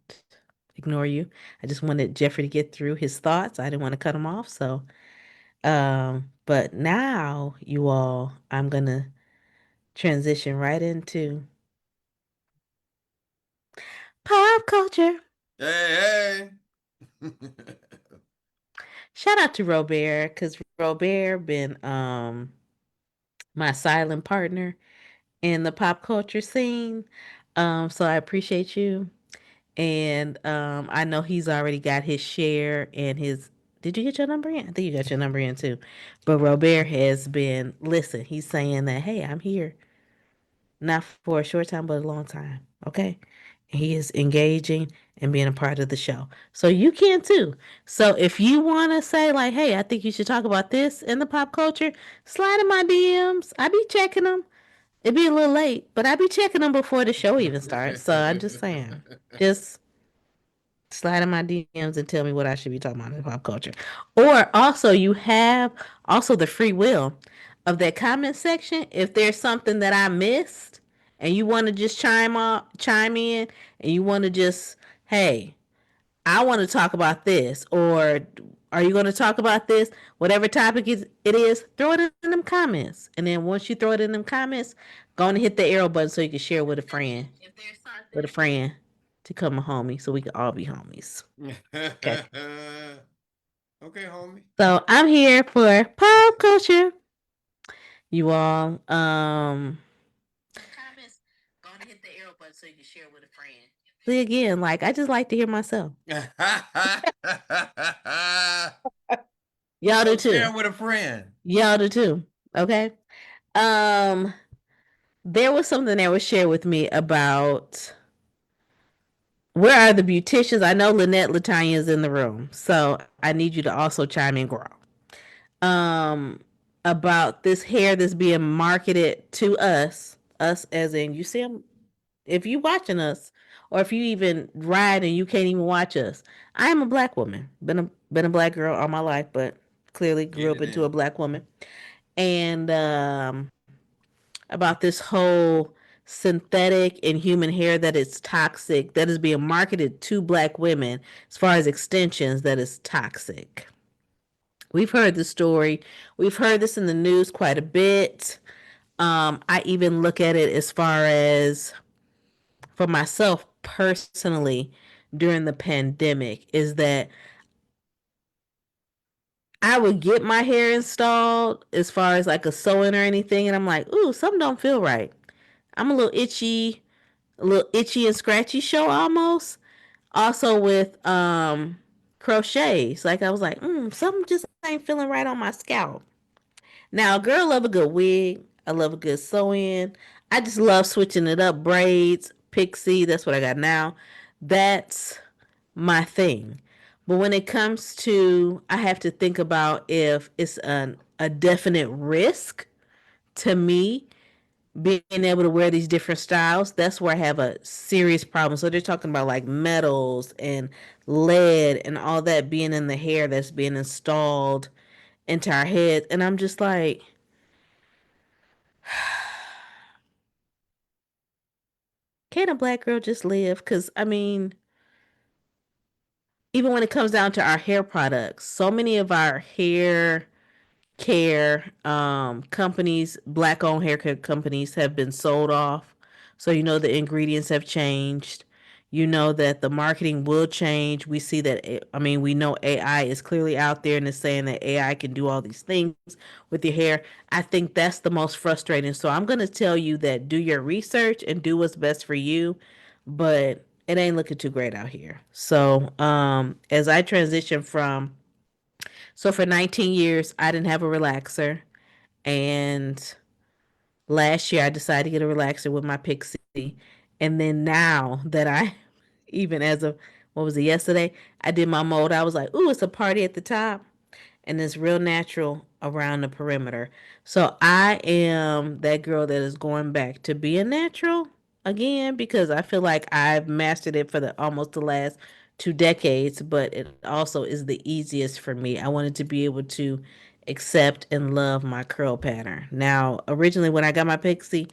ignore you. I just wanted Jeffrey to get through his thoughts. I didn't want to cut him off. So but now you all, I'm gonna transition right into pop culture. Hey, hey. Shout out to Robert, because Robert been my silent partner in the pop culture scene. So I appreciate you. And I know he's already got his share and his. Did you get your number in? I think you got your number in too. But Robert has been, listen, he's saying that, hey, I'm here. Not for a short time, but a long time. Okay. He is engaging and being a part of the show. So you can too. So if you want to say, like, hey, I think you should talk about this in the pop culture, slide in my DMs. I be checking them. It'd be a little late, but I be checking them before the show even starts. So I'm just saying, just slide in my DMs and tell me what I should be talking about in pop culture. Or also, you have also the free will of that comment section. If there's something that I missed and you want to just chime in, and you want to just, hey, I want to talk about this, or are you going to talk about this? Whatever topic it is, throw it in them comments. And then once you throw it in them comments, go on and hit the arrow button so you can share with a friend to come a homie so we can all be homies. Okay. Okay, homie. So I'm here for pop culture. You all. Comments, go on and hit the arrow button so you can share with a friend. See again, like I just like to hear myself. Y'all do Go too. share with a friend. Y'all do too. Okay. Um, there was something that was shared with me about where are the beauticians? I know Lynette Latanya is in the room, so I need you to also chime in, girl. Um, about this hair that's being marketed to us as in you see them if you watching us, or if you even ride and you can't even watch us. I am a black woman, been a black girl all my life, but clearly grew Getting up it into a in. black woman. And about this whole synthetic and human hair that is toxic, that is being marketed to black women as far as extensions, that is toxic. We've heard the story. We've heard this in the news quite a bit. I even look at it as far as for myself personally during the pandemic is that I would get my hair installed as far as like a sew-in or anything, and I'm like, ooh, something don't feel right. I'm a little itchy and scratchy show almost. Also with crochets, like I was like, something just ain't feeling right on my scalp. Now, a girl love a good wig. I love a good sew-in. I just love switching it up. Braids, pixie. That's what I got now. That's my thing. But when it comes to, I have to think about if it's a definite risk to me being able to wear these different styles. That's where I have a serious problem. So they're talking about like metals and lead and all that being in the hair that's being installed into our head. And I'm just like, can a black girl just live? Because, I mean, even when it comes down to our hair products, so many of our hair care companies, black owned hair care companies have been sold off. So you know the ingredients have changed. You know that the marketing will change. We see that I mean we know AI is clearly out there and is saying that AI can do all these things with your hair. I think that's the most frustrating. So I'm going to tell you that do your research and do what's best for you, but it ain't looking too great out here. So as I transition from so for 19 years, I didn't have a relaxer. And last year, I decided to get a relaxer with my Pixie. And then now that I, even as of, what was it, yesterday, I did my mold. I was like, ooh, it's a party at the top and it's real natural around the perimeter. So I am that girl that is going back to being natural again because I feel like I've mastered it for the almost the last 2 decades, but it also is the easiest for me. I wanted to be able to accept and love my curl pattern. Now, originally when I got my pixie,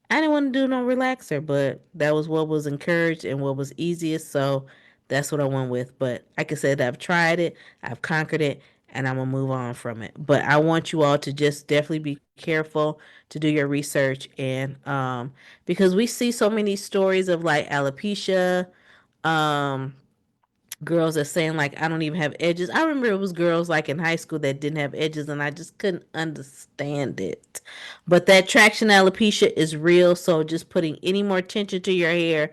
I didn't want to do no relaxer, but that was what was encouraged and what was easiest. So that's what I went with. But like I said, I've tried it, I've conquered it, and I'm gonna move on from it. But I want you all to just definitely be careful to do your research and because we see so many stories of like alopecia, um girls are saying like I don't even have edges. I remember it was girls like in high school that didn't have edges and I just couldn't understand it. But that traction alopecia is real, so just putting any more attention to your hair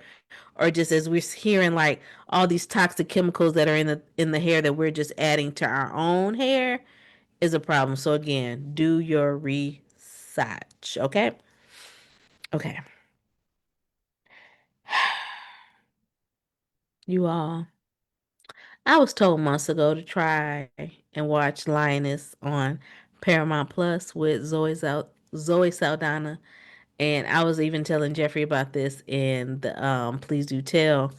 or just as we're hearing like all these toxic chemicals that are in the hair that we're just adding to our own hair is a problem. So again, do your research, okay? Okay. You all I was told months ago to try and watch Lioness on Paramount Plus with Zoe Saldana, and I was even telling Jeffrey about this in the Please Do Tell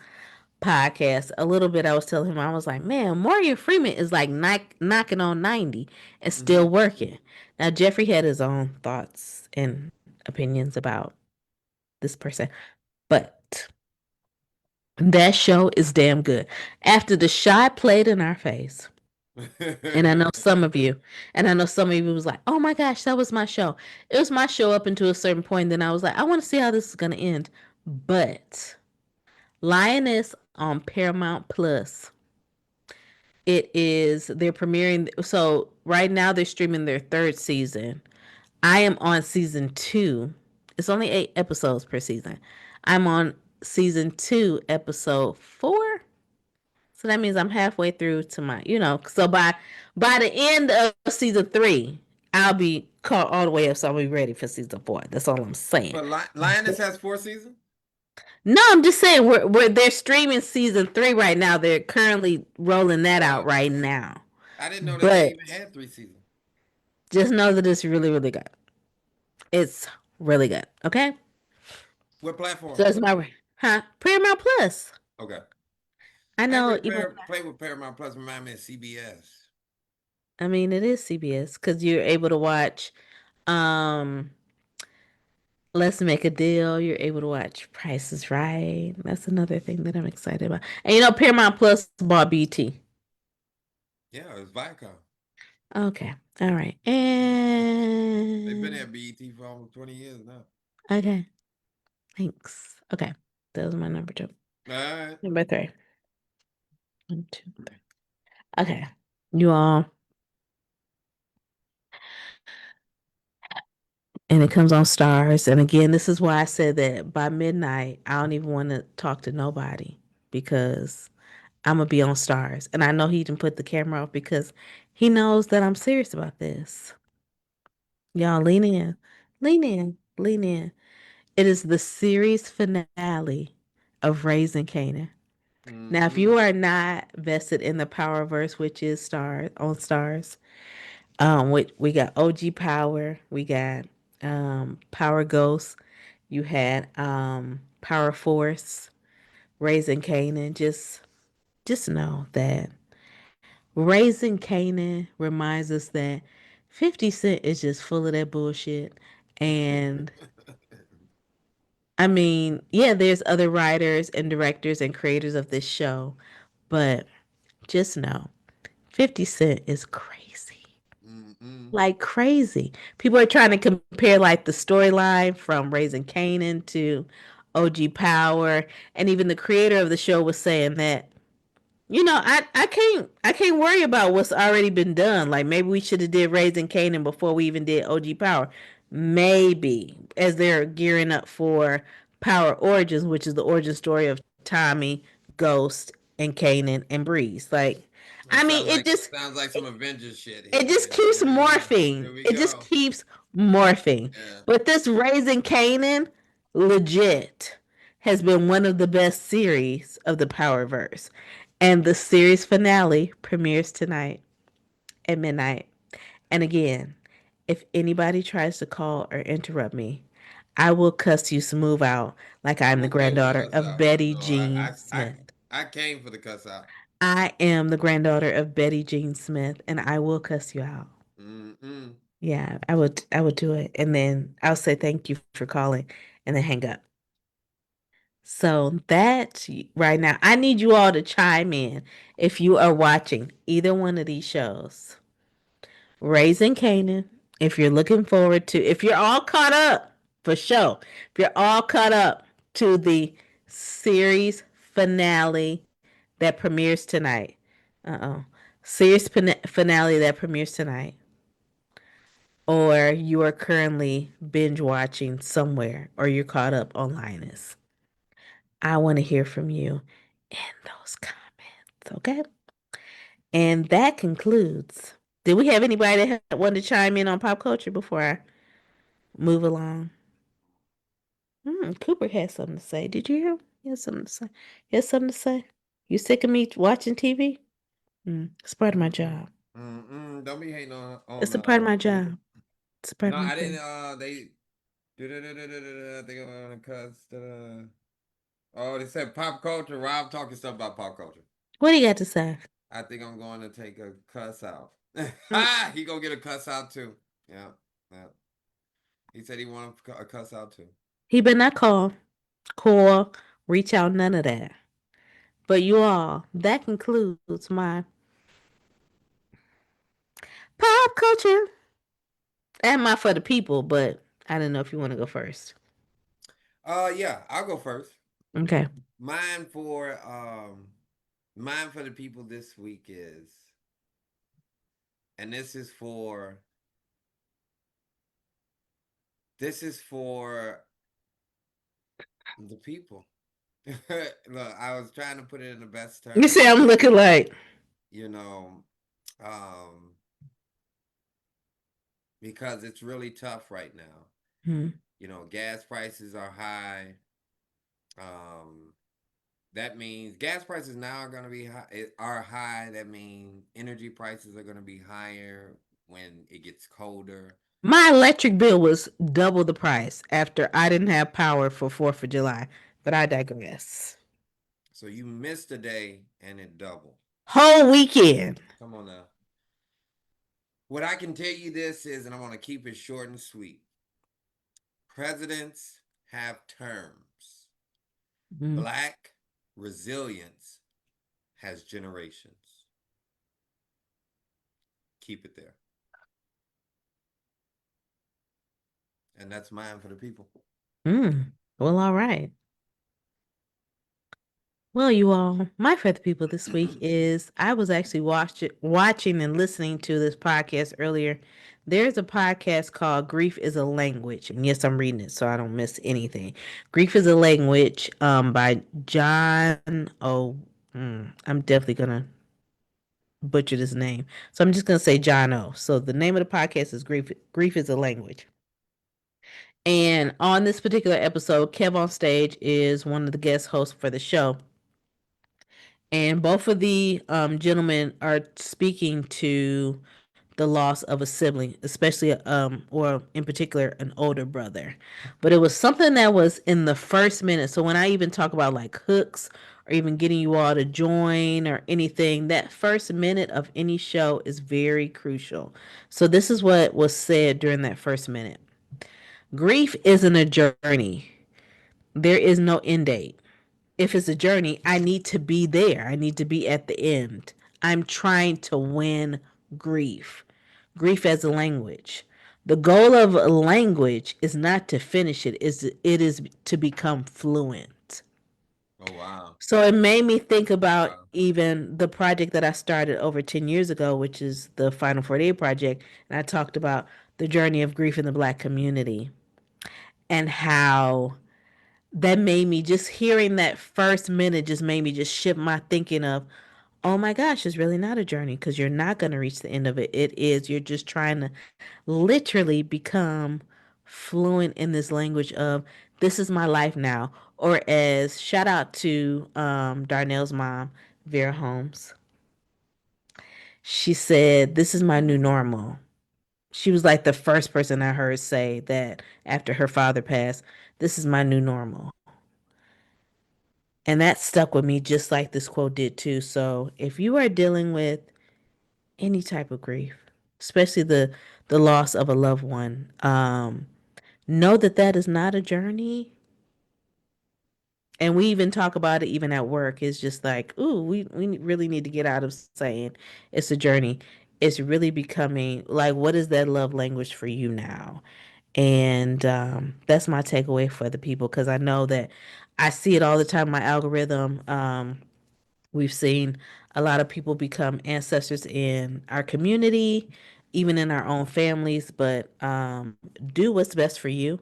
podcast. A little bit, I was telling him I was like, man, Morgan Freeman is like knocking on 90 and Mm-hmm. still working. Now Jeffrey had his own thoughts and opinions about this person, but that show is damn good. After the shot played in our face. And I know some of you, and I know some of you was like, "Oh my gosh, that was my show." It was my show up until a certain point. Then I was like, "I want to see how this is gonna end." But Lioness on Paramount Plus, they're premiering. So right now they're streaming their third season. I am on season two. It's only 8 episodes per season. I'm on season two, episode 4. So that means I'm halfway through to my, so by the end of season 3, I'll be caught all the way up, so I'll be ready for season 4. That's all I'm saying. But Lioness has 4 seasons. No, I'm just saying we're they're streaming season 3 right now. They're currently rolling that Oh, out okay. right now. I didn't know that they But even had 3 seasons. just know that it's really, really good. It's really good. Okay. What So platform? that's my Paramount Plus. Okay. I I ain't know really even play with Paramount Plus. Remind me of CBS. I mean it is CBS because you're able to watch um Let's Make a Deal. You're able to watch Price is Right. That's another thing that I'm excited about. And Paramount Plus bought BT. Yeah, it's Viacom. Okay. All right. They've been And at BET for almost 20 years now. okay. Thanks. Okay. That was my number two. All right. Number three. One, two, three. Okay. You all, and it comes on Stars. And again, this is why I said that by midnight, I don't even want to talk to nobody because I'm gonna be on Stars. And I know he didn't put the camera off because he knows that I'm serious about this. Y'all lean in. Lean in. Lean in. It is the series finale of Raising Canaan. Now, if you Mm-mm. are not vested in the Powerverse, which is Star on Stars, we got OG Power, we got Power Ghost, you had Power Force, Raising Canaan. Just know that Raising Canaan reminds us that 50 Cent is just full of that bullshit. And I mean, yeah, there's other writers and directors and creators of this show, but just know 50 Cent is crazy. Mm-mm. Like crazy. People are trying to compare like the storyline from Raising Canaan to OG Power, and even the creator of the show was saying that I can't worry about what's already been done. Like maybe we should have did Raising Canaan before we even did OG Power. Maybe as they're gearing up for Power Origins, which is the origin story of Tommy, Ghost, and Kanan and Breeze. Like, That I mean, sounds it like just sounds like some Avengers shit it here. just Here, keeps here we go. morphing. Here we It just go. keeps morphing. Yeah. But this Raising Kanan, legit, has been one of the best series of the Powerverse. And the series finale premieres tonight at midnight. And again, if anybody tries to call or interrupt me, I will cuss you smooth out like I'm I'm the okay with the granddaughter cuss of out. Betty No, Jean Smith. I came for the cuss out. I am the granddaughter of Betty Jean Smith, and I will cuss you out. Mm-mm. Yeah, I would do it. And then I'll say thank you for calling and then hang up. So that right now, I need you all to chime in if you are watching either one of these shows. Raising Canaan, if you're looking forward to, if you're all caught up for sure, if you're all caught up to the series finale that premieres tonight. Uh-oh. Series finale that premieres tonight. Or you are currently binge watching somewhere or you're caught up on Linus. I want to hear from you in those comments, okay? And that concludes. Did we have anybody that wanted to chime in on pop culture before I move along? Cooper had something to say. Did you hear him? He had something to say. He had something to say. You sick of me watching TV? It's part of my job. Mm-mm. Don't be hating on It's a part of my Cooper. job. It's a part No, of my I didn't. job. They. I think I'm gonna cuss. Oh, they said pop culture. Rob talking stuff about pop culture. What do you got to say? I think I'm going to take a cuss out. Mm, He gonna get a cuss out too. Yeah, yeah. He said he wanted a cuss out too. He better not call, reach out, none of that. But you all, that concludes my pop culture and my for the people. But I don't know if you want to go first. Yeah, I'll go first. Okay. Mine for mine for the people this week is, and this is for the people. Look, I was trying to put it in the best You terms. say I'm looking like. You know, um, because it's really tough right now. Hmm. Gas prices are high. Um, that means gas prices now are going to be are high. That means energy prices are going to be higher when it gets colder. My electric bill was double the price after I didn't have power for 4th of July. But I digress. So you missed a day and it doubled. Whole weekend. Come on now. What I can tell you this is, and I want to keep it short and sweet. Presidents have terms. Mm. Black resilience has generations. keep it there. And that's mine for the people. Mm. Well, all right. Well, you all, my favorite people this week is I was actually watching and listening to this podcast earlier. There's a podcast called Grief is a Language. And yes, I'm reading it so I don't miss anything. Grief is a Language by John. I'm definitely going to butcher this name. So I'm just going to say John O. So the name of the podcast is Grief is a Language. And on this particular episode, Kev on Stage is one of the guest hosts for the show. And both of the gentlemen are speaking to the loss of a sibling, especially or in particular an older brother. But it was something that was in the first minute. So when I even talk about like hooks or even getting you all to join or anything, that first minute of any show is very crucial. So this is what was said during that first minute. Grief isn't a journey. There is no end date. If it's a journey, I need to be there. I need to be at the end. I'm trying to win grief. Grief as a language. The goal of a language is not to finish it is to become fluent. Oh wow. So it made me think about Wow. even the project that I started over 10 years ago, which is the Final 48 project, and I talked about the journey of grief in the black community and how that made me just hearing that first minute just made me just shift my thinking of, oh my gosh, it's really not a journey because you're not going to reach the end of it. It is, you're just trying to literally become fluent in this language of this is my life now. Or as shout out to Darnell's mom, Vera Holmes. She said, this is my new normal. She was like the first person I heard say that after her father passed, this is my new normal. And that stuck with me just like this quote did too. So if you are dealing with any type of grief, especially the loss of a loved one, know that that is not a journey. And we even talk about it even at work. It's just like, ooh, we really need to get out of saying it's a journey. It's really becoming like, what is that love language for you now? And that's my takeaway for the people because I know that I see it all the time. My algorithm. We've seen a lot of people become ancestors in our community, even in our own families. But do what's best for you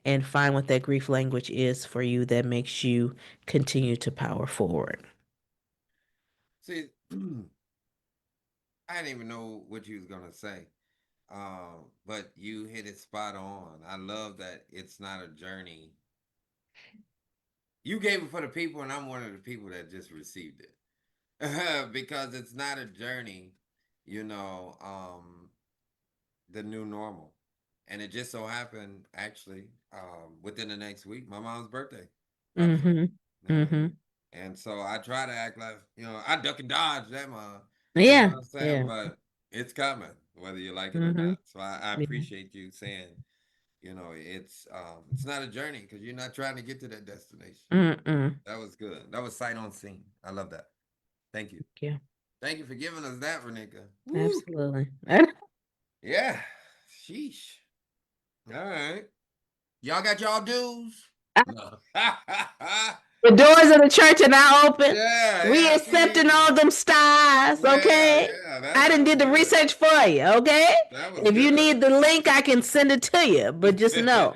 and find what that grief language is for you that makes you continue to power forward. See, I didn't even know what you was gonna say. But you hit it spot on. I love that it's not a journey. You gave it for the people, and I'm one of the people that just received it. Because it's not a journey, you know, the new normal. And it just so happened, actually, within the next week, my mom's birthday pops up. Mm-hmm. Yeah. Mm-hmm. And so I try to act like, I duck and dodge that mom. You know Yeah. what I'm saying? Yeah. But it's coming, whether you like it or Mm-hmm. not. So I Yeah. appreciate you saying, it's not a journey because you're not trying to get to that destination. Mm-mm. That was good. That was sight on scene. I love that. Thank you. Yeah. Thank you for giving us that, Renika. Woo. Absolutely. Yeah. Sheesh. All right. Y'all got y'all dues? No. The doors of the church are now open. Yeah, We yeah. accepting all them stars, Yeah, okay? yeah. I done That was did the good. research for you, okay? That was If you good. need the link, I can send it to you. But just know,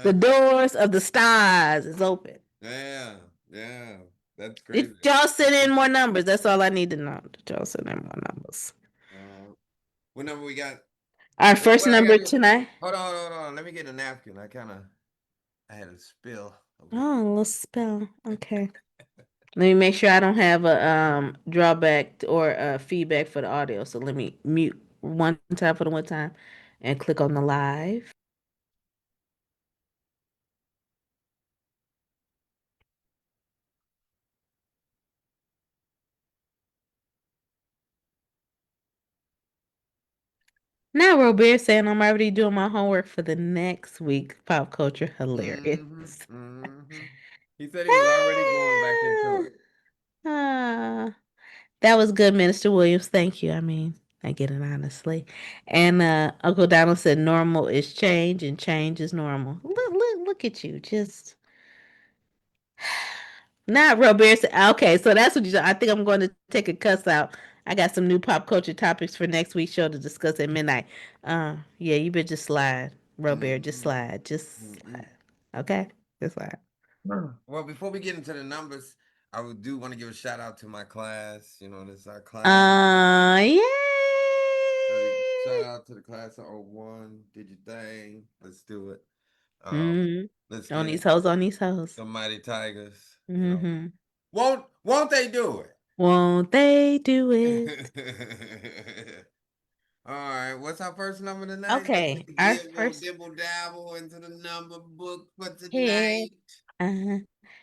the doors of the stars is open. Yeah, yeah. That's Did crazy. y'all I send in more appreciate it. numbers? That's all I need to know. Did y'all send in more numbers? What number we got? Our What, first what I gotta number do? tonight. Hold on. Let me get a napkin. I had a spill over here. Oh, let's spell. Okay. Let me make sure I don't have a drawback or feedback for the audio. So let me mute one time for the one time and click on the live. Now Robert saying I'm already doing my homework for the next week. Pop culture hilarious. Mm-hmm. He said he was already going back into it. Ah, that was good, Minister Williams. Thank you. I mean, I get it honestly. And Uncle Donald said normal is change and change is normal. Look at you. Just not Robert said, okay, so that's what you I think I'm going to take a cuss out. I got some new pop culture topics for next week's show to discuss at midnight. Yeah, you better just slide, Robert. Just Mm-mm, slide. Just mm-mm. slide. Okay? Just slide. Well, before we get into the numbers, do want to give a shout out to my class. You know, this is our class. Yay! Shout out to the class of '01. Did your thing. Let's do it. Um, let's Mm-hmm. On get these it. hoes, on these hoes. The Mighty Tigers. You know, Mm-hmm. won't they do Won't they do it? it? All right, what's our first number tonight? Let's Okay, take a our gibble, first dibble, dabble into the number book for here. tonight. Uh,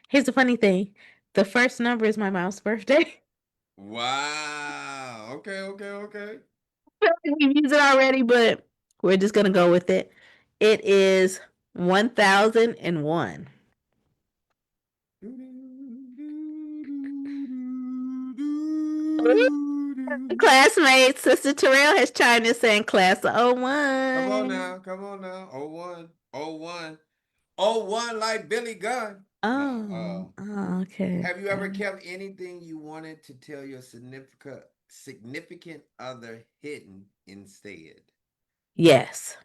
Here's the funny thing. The first number is my mom's birthday. Wow. Okay, okay, okay. We've used it already, but we're just gonna go with it. It is 1001. Classmates, Sister Terrell has chimed in saying class of oh Come on 01. now, come on now. Oh one, oh one, oh one, like Billy Gunn. No, Okay. have you ever kept anything you wanted to tell your significant other hidden instead? Yes.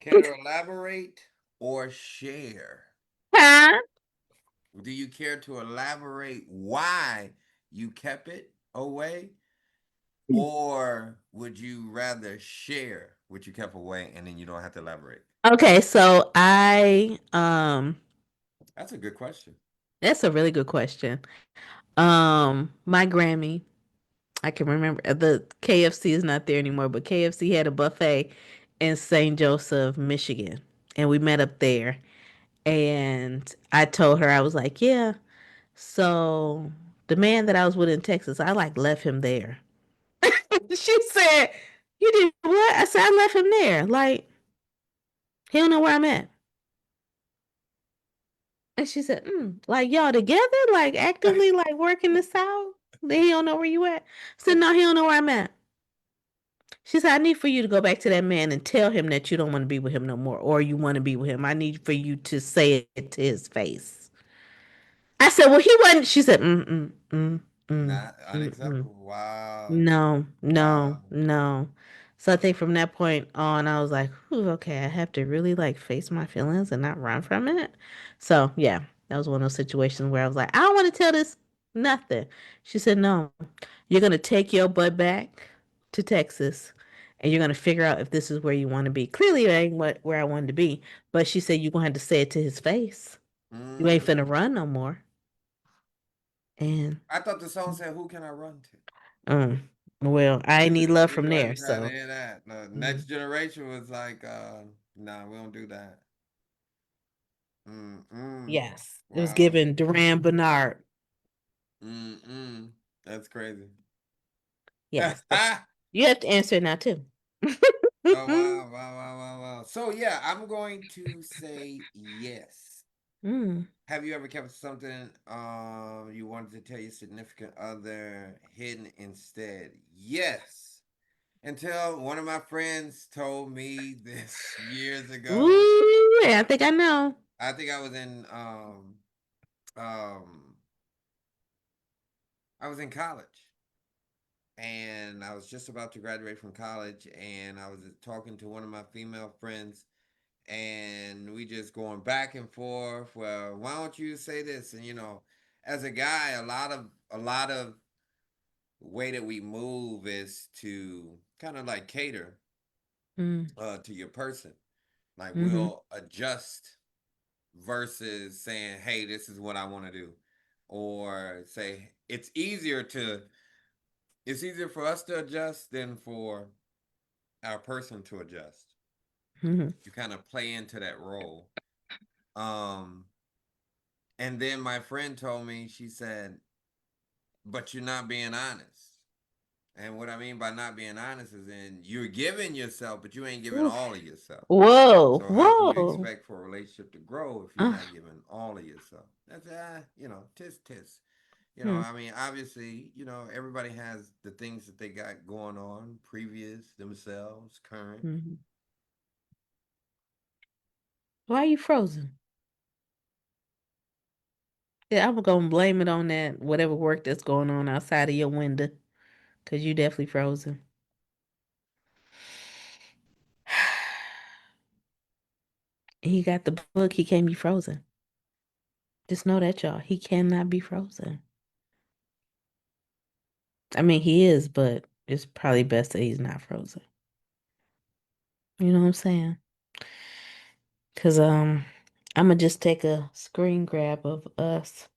Care to elaborate or share? Huh? Do you care to elaborate why you kept it away? Or would you rather share what you kept away and then you don't have to elaborate? Okay, so That's a good question. that's a really good question. My Grammy, I can remember the KFC is not there anymore, but KFC had a buffet in St. Joseph, Michigan, and we met up there. And I told her I was like, yeah. So the man that I was with in Texas, I like left him there. She said, "You did what?" I said, "I left him there. Like he don't know where I'm at." And she said, like y'all together, like actively, like working this out. Then he don't know where you at. I said, no, he don't know where I'm at. She said, I need for you to go back to that man and tell him that you don't want to be with him no more, or you want to be with him. I need for you to say it to his face. I said, well, he wasn't. She said, mm, Not mm. unacceptable. Wow. No, no, Wow. no. So I think from that point on, I was like, "Ooh, okay, I have to really like face my feelings and not run from it." So yeah, that was one of those situations where I was like, I don't want to tell this nothing. She said, no, you're gonna take your butt back to Texas and you're gonna figure out if this is where you want to be. Clearly, it ain't where I wanted to be, but she said you're gonna have to say it to his face. You ain't finna Mm. run no more. And I thought the song said, "Who can I run to?" um, well, I need love We from there, wasn't trying to so. hear that. The next Mm. generation was like, "Nah, we don't do that." Mm-mm. Yes. It was Wow. given Duran Bernard. Mm-mm. That's crazy. Yes. But Oh you have to answer it now too. wow, wow, wow, wow, wow. So yeah, I'm going to say yes. Mm. Have you ever kept something you wanted to tell your significant other hidden instead? Yes. Until one of my friends told me this years ago. Ooh, yeah, I think I know. I think um I was in college and I was just about to graduate from college and I was talking to one of my female friends and we just going back and forth. Well, why don't you say this? And as a guy, a lot of way that we move is to kind of like cater Mm. to your person. Like Mm-hmm. we'll adjust versus saying, "Hey, this is what I want to do," or say it's easier for us to adjust than for our person to adjust. Mm-hmm. You kind of play into that role. Um, and then my friend told me, she said, "But you're not being honest." And what I mean by not being honest is in you're giving yourself, but you ain't giving Oof. all of yourself. Whoa, So how can you whoa. expect for a relationship to grow if you're Uh, not giving all of yourself? That's tis tis. Hmm. I mean, obviously, everybody has the things that they got going on, previous, themselves, current. Mhm. Why are you frozen? Yeah, I'm gonna blame it on that whatever work that's going on outside of your window, cause you definitely frozen. He got the book. He can't be frozen. Just know that, y'all. He cannot be frozen. I mean, he is, but it's probably best that he's not frozen. You know what I'm saying? Cause I'm gonna just take a screen grab of us.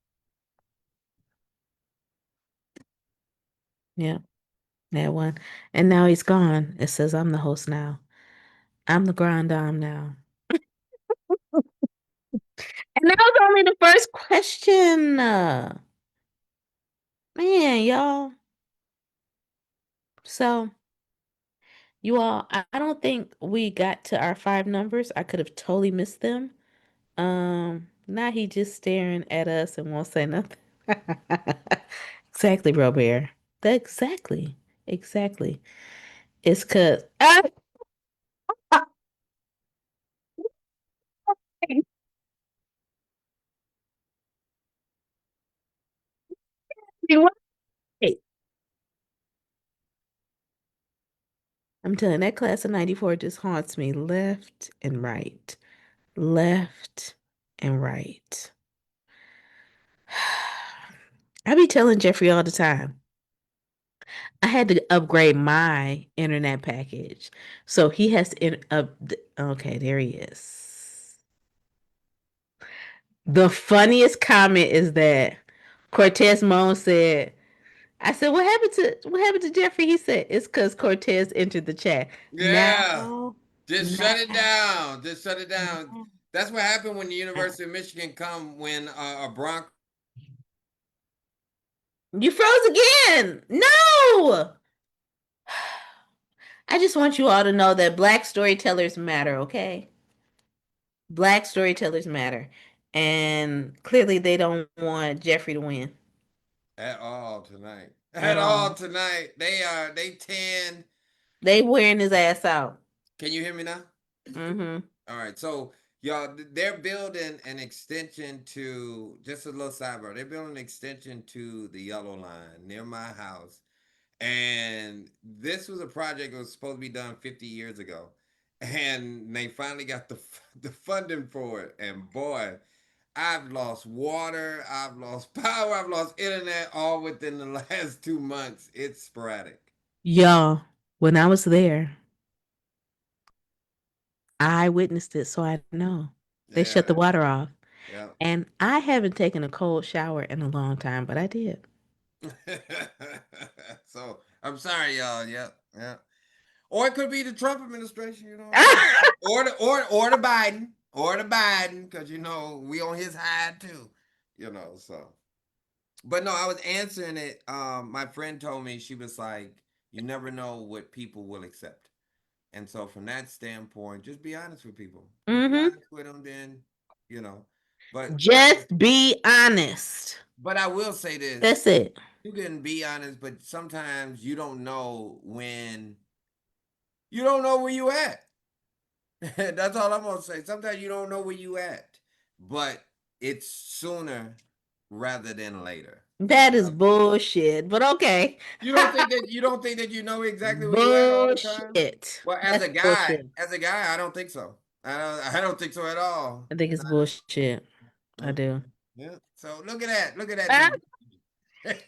Yeah, that one. And now he's gone. It says I'm the host now. I'm the grand dame now. And that was only the first question. Man, y'all. So, you all, I don't think we got to our five numbers. I could have totally missed them. Now he just staring at us and won't say nothing. Exactly, bro bear. Exactly. Exactly. It's cause I'm telling that class of 94 just haunts me left and right. Left and right. I be telling Jeffrey all the time. I had to upgrade my internet package. So he has to okay, there he is. The funniest comment is that Cortez Moan said, I said, what happened to Jeffrey? He said, it's because Cortez entered the chat. Yeah. Now, Just now, shut it down. Just shut it down. now. That's what happened when the University of Michigan come when a Bronco. You froze again. No. I just want you all to know that black storytellers matter, okay? Black storytellers matter. And clearly they don't want Jeffrey to win At all tonight. at At all all. tonight. They 10. They wearing his ass out. Can you hear me now? Mm-hmm. All right. So y'all, they're building an extension to just a little sidebar. They're building an extension to the yellow line near my house. And this was a project that was supposed to be done 50 years ago. And they finally got the funding for it. And boy, I've lost water, I've lost power, I've lost internet all within the last 2 months. It's sporadic. Y'all, when I was there, I witnessed it, so I know. They shut the Yeah, water off. yeah. And I haven't taken a cold shower in a long time, but I did. So I'm sorry, y'all. Yeah, yeah. Or it could be the Trump administration. You know what I'm saying? Or the Biden, because we on his side too. So. But no, I was answering it. My friend told me, she was like, "You never know what people will accept." And so, from that standpoint, just be honest with people. Just be Mm-hmm. honest with them, then you know. But Just be honest. I will say this: That's it. you can be honest, but sometimes you don't know where you at. That's all I'm gonna say. Sometimes you don't know where you at, but it's sooner rather than later. That's That what is I'm saying. bullshit, but okay. You don't think that you know exactly where you at all the time? Bullshit. Well, as That's a guy, bullshit. I don't think so. I don't think so at all. I think it's bullshit. I Yeah. do. Yeah. So look at that. Look at that Ah, division.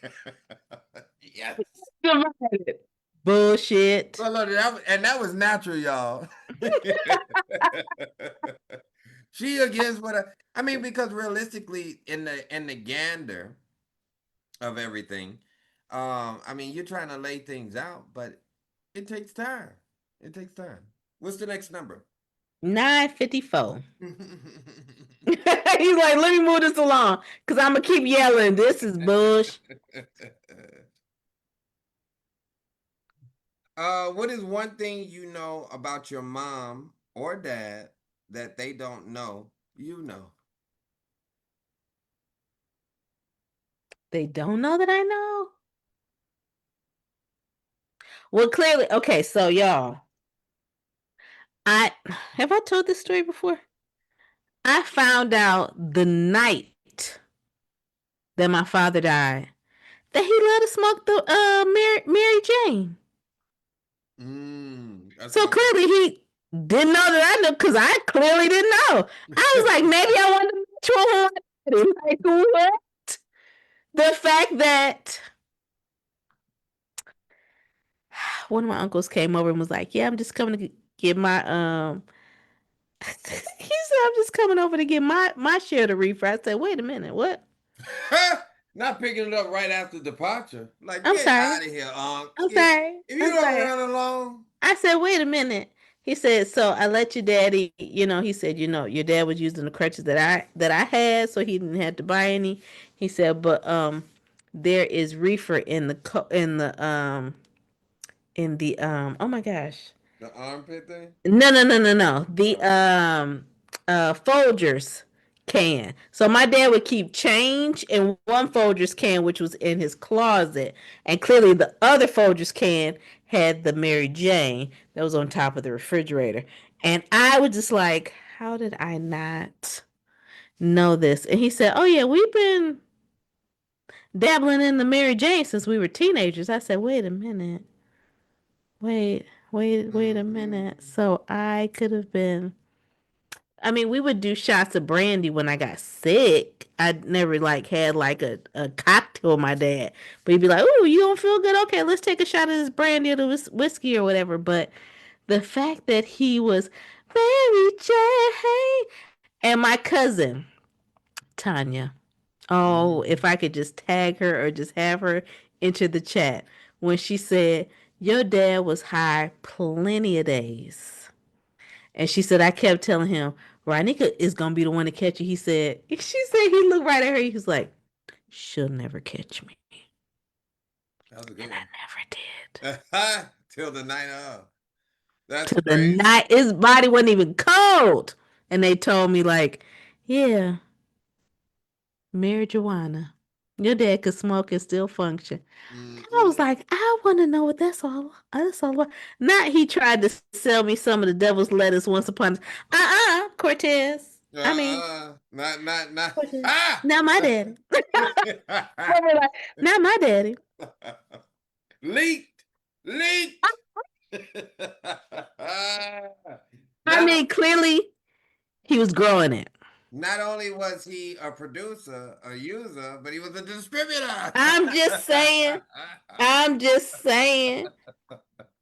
Yes. divided. Bullshit. Well, look, and that was natural, y'all. She against what I mean, because realistically, in the gander of everything, I mean, you're trying to lay things out, but it takes time. It takes time. What's the next number? 954. He's like, let me move this along. Cause I'm gonna keep yelling. This is bush. What is one thing you know about your mom or dad that they don't know you know? They don't know that I know. Well, clearly, okay. So y'all, I have I told this story before. I found out the night that my father died that he let us smoke the Mary Jane. That's So all. clearly he didn't know that I knew because I clearly didn't know. I was like, maybe I wanted to troll him. Like what? The fact that one of my uncles came over and was like, "Yeah, I'm just coming to get my he said, "I'm just coming over to get my share of the reefer." I said, "Wait a minute, what?" Not picking it up right after departure. Like, I'm get sorry. out of here, Unc. I'm If sorry. you I'm don't sorry. run along. I said, "Wait a minute." He said, "So I let your daddy, he said, your dad was using the crutches that I had, so he didn't have to buy any." He said, "But there is reefer in the oh my gosh. The armpit thing? No, no, no, no, no. The Oh. Folgers can. So my dad would keep change in one Folgers can, which was in his closet, and clearly the other Folgers can had the Mary Jane that was on top of the refrigerator. And I was just like, how did I not know this? And he said, "Oh yeah, we've been dabbling in the Mary Jane since we were teenagers." I said, "Wait a minute. Wait a Mm-mm. minute." So I could have been. I mean, we would do shots of brandy when I got sick. I never like had like a cocktail with my dad, but he'd be like, "Ooh, you don't feel good? Okay, let's take a shot of this brandy or the whiskey or whatever." But the fact that he was Mary J. And my cousin Tanya. Oh, if Mm. I could just tag her or just have her into the chat when she said your dad was high plenty of days. And she said, I kept telling him, Ronika is going to be the one to catch you. She said, he looked right at her. He was like, she'll never catch me. That was a And good I one. never did. Till the night of. That's To the crazy. night, his body wasn't even cold. And they told me, like, yeah, marijuana. Your dad could smoke and still function. And I was Mm-mm. like, I want to know what that's all about. Not he tried to sell me some of the devil's lettuce once upon. Cortez. I mean, Not. Cortez. Ah! Not my daddy. Never like, not my daddy. Leaked. Leaked. I not, mean, clearly he was growing it. not only was he a producer, a user, but he was a distributor. I'm just saying. I'm just saying.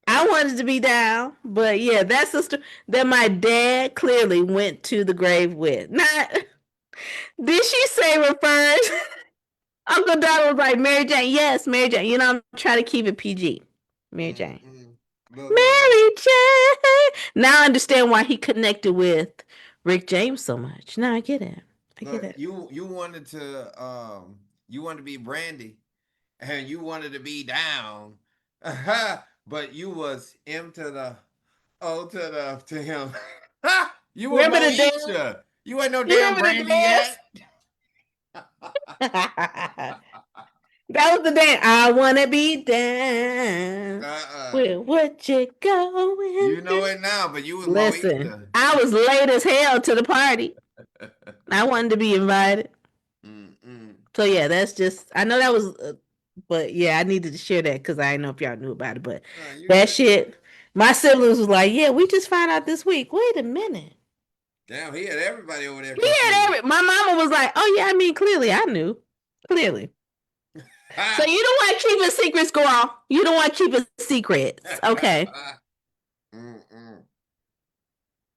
I wanted to be down, but yeah, that's the story that my dad clearly went to the grave with. Not did she say refers? Uncle Donald was like Mary Jane. Yes, Mary Jane. I'm trying to keep it PG. Mary Jane. Mm-mm. Look. Mary Jane. Now I understand why he connected with Rick James so much. Now I get it. I get Look, it. you wanted to be Brandy, and you wanted to be down, but you was M to the O to him. You were Remember the dance? Moesha. You ain't no You damn remember the Brandy dance? yet. That was the dance. I wanna be down. Uh-uh. Where what you going You know through? it now, but you was Listen, Moesha. I was late as hell to the party. I wanted to be invited. Mm-mm. So yeah, that's just. I know that was, but yeah, I needed to share that because I didn't know if y'all knew about it. But You that good? shit, my siblings was like, "Yeah, we just found out this week." Wait a minute. Damn, he had everybody over there He had confused. every. My mama was like, "Oh yeah, I mean, clearly, I knew, clearly." So Ha! you don't want to keep a secret, squirrel. You don't want to keep a secrets. Okay. Mm-mm.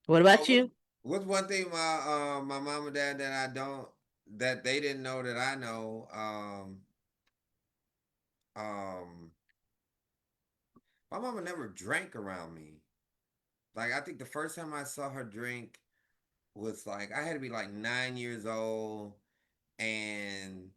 What Oh, about you? what's one thing my mom and dad that I don't that they didn't know that I know? Um, my mama never drank around me. Like I think the first time I saw her drink was like I had to be like 9 years old, and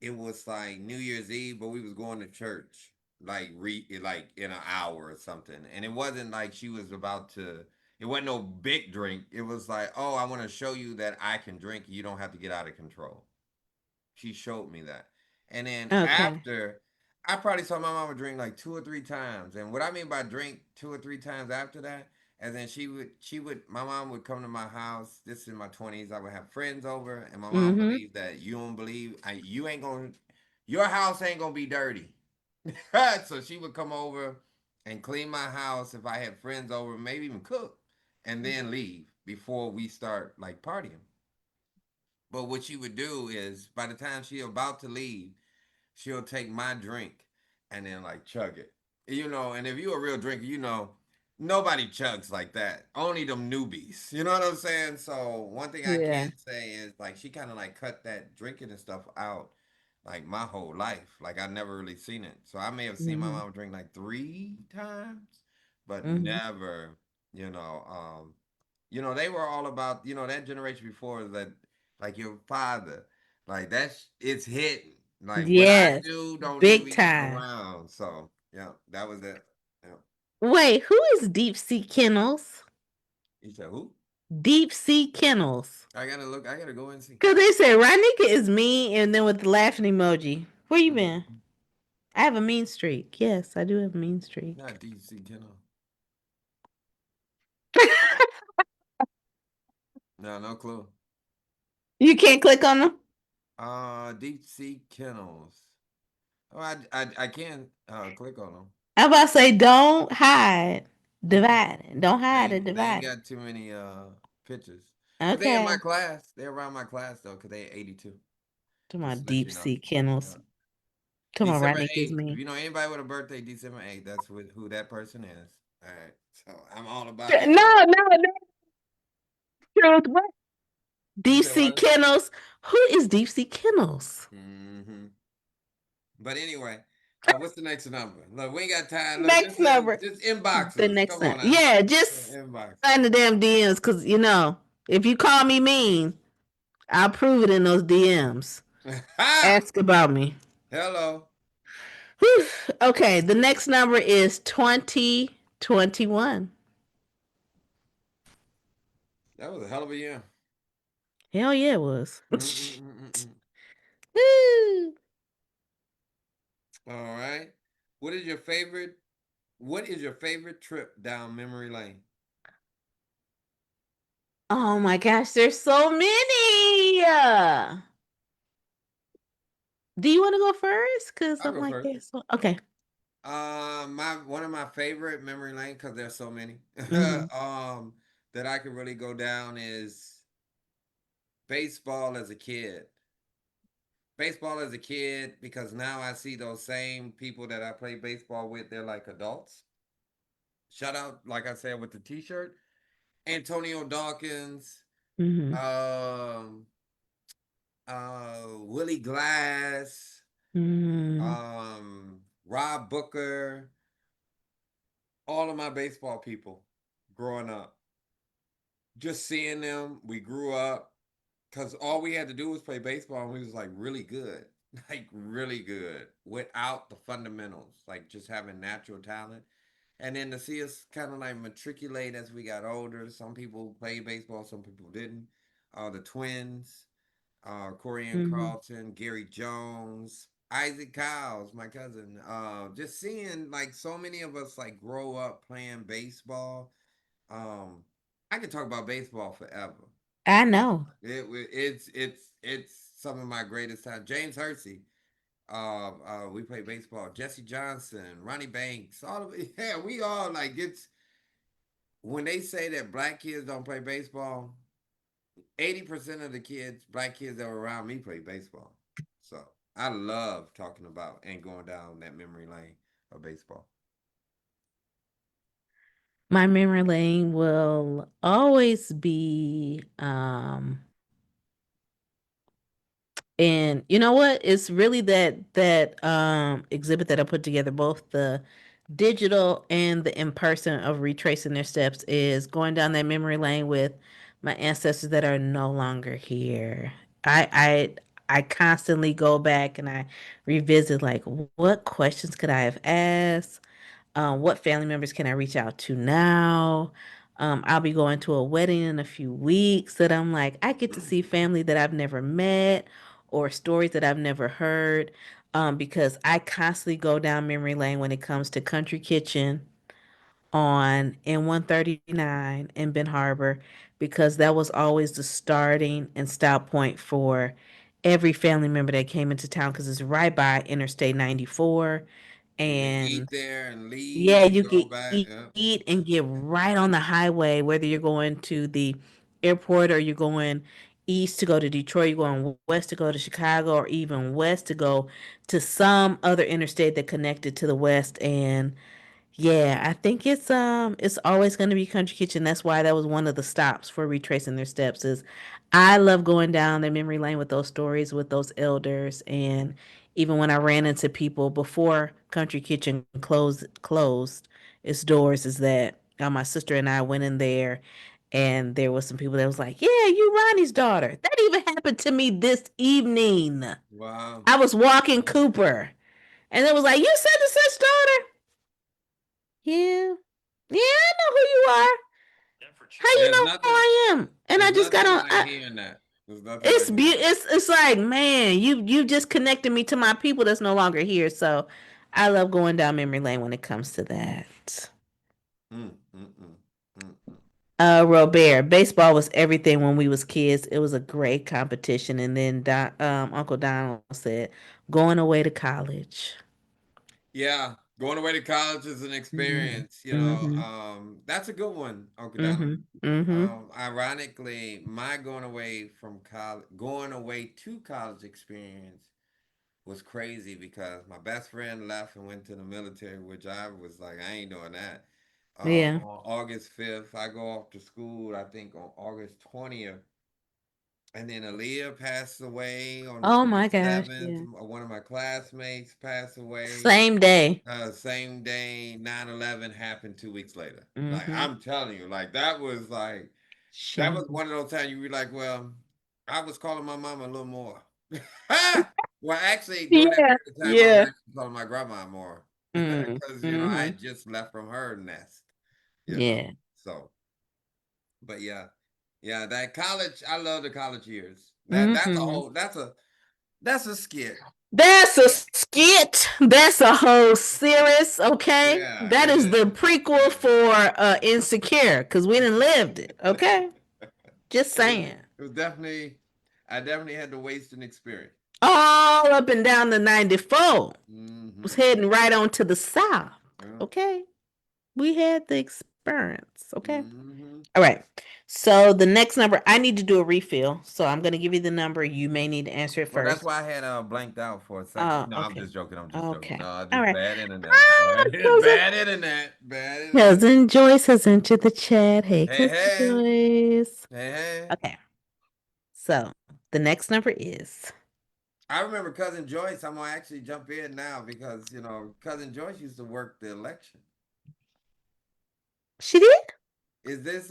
it was like New Year's Eve, but we was going to church like in an hour or something, and it wasn't like she was about to. It wasn't no big drink. It was like, oh, I want to show you that I can drink. You don't have to get out of control. She showed me that, And then Okay. after, I probably saw my mama drink like 2 or 3 times. And what I mean by drink 2 or 3 times after that, and then my mom would come to my house. This is in my 20s. I would have friends over, and my mom Mm-hmm. believed that you don't believe, you ain't gonna, your house ain't gonna be dirty. So she would come over and clean my house if I had friends over, maybe even cook, and then leave before we start like partying. But what she would do is by the time she about to leave, she'll take my drink and then like chug it. And if you're a real drinker, nobody chugs like that. Only them newbies. You know what I'm saying? So one thing I Yeah. can say is like she kind of like cut that drinking and stuff out like my whole life. Like I never really seen it. So I may have seen my Mm-hmm. mom drink like 3 times, but Mm-hmm. never, they were all about, that generation before that, like your father, like it's hitting. Like what I Yes. do, don't need to Big be time. around. So yeah, that was it. Yeah. Wait, who is Deep Sea Kennels? You said who? Deep Sea Kennels. I gotta look. I gotta go and see. Cause they said Ronika is mean, and then with the laughing emoji. Where you been? Mm-mm. I have a mean streak. Yes, I do have a mean streak. Not DC Kennel. No, no clue. You can't click on them. Deep Sea Kennels. Oh, I can click on them. I'm about to say, don't hide, divide. Don't hide and They ain't divide. got too many pictures, but they in my Okay. class. They around my class though, cause they 82. To my Just to let deep you know. sea Yeah. kennels. To my December Ronika is 8th. If mean. you know anybody with a birthday, December 8th, that's who that person is. All right. So I'm all about, No, no, no. Truth. What? You Deep said sea what? kennels. Who is deep sea kennels? Mm-hmm. But anyway, what's the next number? Look, we ain't got time. Look, Next number. just The inboxes. next Come number. on now. Yeah, just Inbox. sign the damn DMs because, if you call me mean, I'll prove it in those DMs. Ha! Ask about me. Hello. Whew. Okay, the next number is 2021. That was a hell of a year. Hell yeah, it was. Mm-mm-mm-mm-mm. Woo. All right. What is your favorite? What is your favorite trip down memory lane? Oh my gosh, there's so many. Do you want to go first? Because I'll I'm go like, first. there's so. Okay. My one of my favorite memory lane because there's so many. Hmm. That I can really go down is baseball as a kid. Baseball as a kid because now I see those same people that I play baseball with. They're like adults. Shout out, like I said, with the T-shirt, Antonio Dawkins, Hmm. um, Willie Glass, Hmm. Rob Booker, all of my baseball people growing up. Just seeing them, we grew up because all we had to do was play baseball, and we was like really good, like really good without the fundamentals, like just having natural talent. And then to see us kind of like matriculate as we got older. Some people played baseball, some people didn't. The twins, Corey and Hmm. Carlton, Gary Jones, Isaac Kyles, my cousin. Just seeing like so many of us like grow up playing baseball. Um, I could talk about baseball forever. I Um, know. it's some of my greatest time. James Hersey. We play baseball. Jesse Johnson, Ronnie Banks, all of it. Yeah, we all like it's when they say that black kids don't play baseball. 80% of the kids, black kids that were around me, play baseball. So I love talking about and going down that memory lane of baseball. My memory lane will always be and you know what? It's really that exhibit that I put together, both the digital and the in person of retracing their steps is going down that memory lane with my ancestors that are no longer here. I constantly go back and I revisit like what questions could I have asked? What family members can I reach out to now? I'll be going to a wedding in a few weeks that I'm like, I get to see family that I've never met or stories that I've never heard. because I constantly go down memory lane when it comes to Country Kitchen on N139 in Ben Harbor, because that was always the starting and stop point for every family member that came into town because it's right by Interstate 94. You can And eat there and leave yeah, and you go can back. eat Yeah. and get right on the highway, whether you're going to the airport or you're going east to go to Detroit, you're going west to go to Chicago, or even west to go to some other interstate that connected to the west. And yeah, I think it's always going to be Country Kitchen. That's why that was one of the stops for retracing their steps. Is I love going down the memory lane with those stories with those elders, and even when I ran into people before Country Kitchen closed its doors, is that my sister and I went in there, and there was some people that was like, "Yeah, you Ronnie's daughter." That even happened to me this evening. Wow. I was walking Cooper, and it was like, "You said the such daughter." Yeah. Yeah, I know who you are. How you There's know who nothing. I am? And I There's just got nothing on. like hearing that. There's nothing It's like hearing that. it's like, man, you just connected me to my people that's no longer here. So I love going down memory lane when it comes to that. Mm, mm, mm, mm, mm. Robert, baseball was everything when we was kids. It was a great competition. And then Uncle Donald said, going away to college. Yeah, going away to college is an Mm-hmm. experience. Mm-hmm. That's a good one, Uncle Donald. Mm-hmm. Mm-hmm. Ironically, my going away to college experience was crazy because my best friend left and went to the military, which I was like, I ain't doing that. Yeah. On August 5th, I go off to school, I think on August 20th. And then Aaliyah passed away on the Oh my gosh. 27th. Yeah. One of my classmates passed away. Same day. Same day, 9/11 happened 2 weeks later. Like, Mm-hmm. I'm telling you, like, that was Shame. one of those times you be like, well, I was calling my mama a little more. Well, actually, during that Yeah. period of time, I was Yeah. actually calling my grandma more Mm, because, I mm-hmm. had just left from her nest, you know. Yeah. So, but yeah, yeah, that college, I love the college years. Mm-hmm. That's a skit. That's a skit. That's a whole series. Okay, Yeah, that it is the is. prequel It for Insecure because we didn't lived it. is. Okay, just It was saying. it was definitely I definitely had to waste an experience. All up and down the 94 was Mhm. heading right on to the south. Yeah. Okay, we had the experience. Okay. Mhm. All right. So the next number, I need to do a refill. So I'm going to give you the number. You may need to answer it Well, that's first. why I had blanked out for a second. Oh, No, I'm okay. just joking. I'm just joking. Okay. No, All just right. bad internet. Ah, cousin. Bad internet. Bad internet. Cousin Joyce has entered the chat. Hey, Hey, Cousin hey. Joyce. Hey, hey. Okay. So the next number is. I remember Cousin Joyce. I'm gonna actually jump in now because Cousin Joyce used to work the election. She did? Is this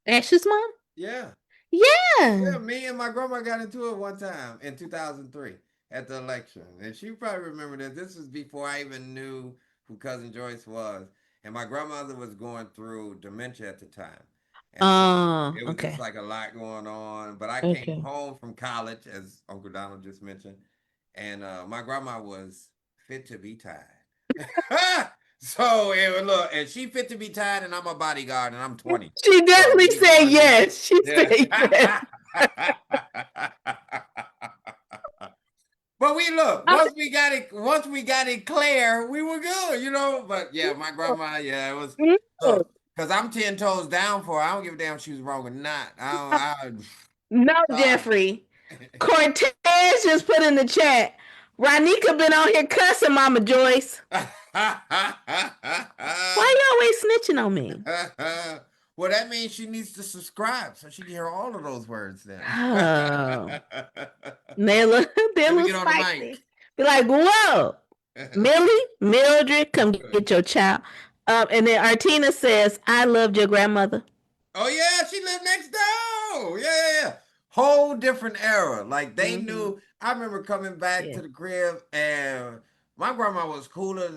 Ashley's mom? yeah. Yeah. Yeah, me and my grandma got into it one time in 2003 at the election. And she probably remember that this was before I even knew who Cousin Joyce was. And my grandmother was going through dementia at the time. And so Oh, it was just okay. like a lot going on. But I came Okay. home from college, as Uncle Donald just mentioned, and my grandma was fit to be tied. So it was look, and she fit to be tied, and I'm a bodyguard, and I'm 20. She So definitely we said going in. yes. She Yeah. said yes. But we look, I once we got it clear, we were good. But yeah, my grandma, yeah, it was know. look, because I'm 10 toes down for her. I don't give a damn if she was wrong or not. No, God. Jeffrey. Cortez just put in the chat. Ronika been on here cussing Mama Joyce. Why you always snitching on me? Well, that means she needs to subscribe so she can hear all of those words then. Oh. They're a little, they're a Let me little get on the spicy. mic. Be like, whoa, Millie, Mildred, come get your child. And then Artina says, I loved your grandmother. Oh yeah, she lived next door. Yeah, yeah, yeah. Whole different era. Like they Mm-hmm. knew. I remember coming back Yeah. to the crib, and my grandma was cooler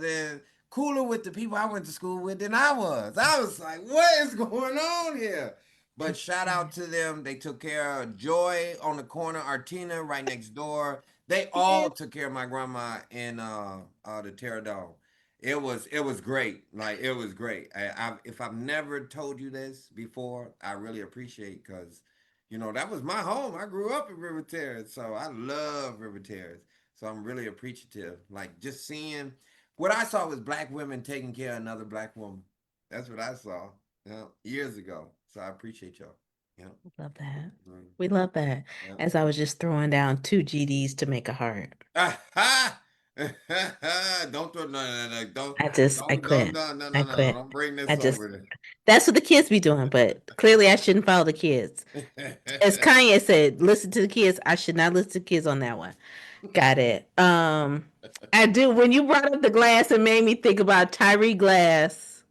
with the people I went to school with than I was. I was like, what is going on here? But shout out to them. They took care of Joy on the corner, Artina right next door. They Yeah. all took care of my grandma in the Terradome. It was great. Like it was great. If I've never told you this before, I really appreciate because that was my home. I grew up in River Terrace, so I love River Terrace. So I'm really appreciative. Like just seeing what I saw was black women taking care of another black woman. That's what I saw, years ago. So I appreciate y'all. Yeah. Love that. Mm, We love that. yeah. As I was just throwing down two GDs to make a heart. Aha! Don't throw no, don't I don't don't quit. no no I no no quit. don't bring I this just, over that's what the kids be doing, but clearly I shouldn't follow the kids. As there. Kanye said, listen to the kids. I should not listen to kids on that one. Got it. I do. When you brought up the glass, it made me think about Tyree Glass.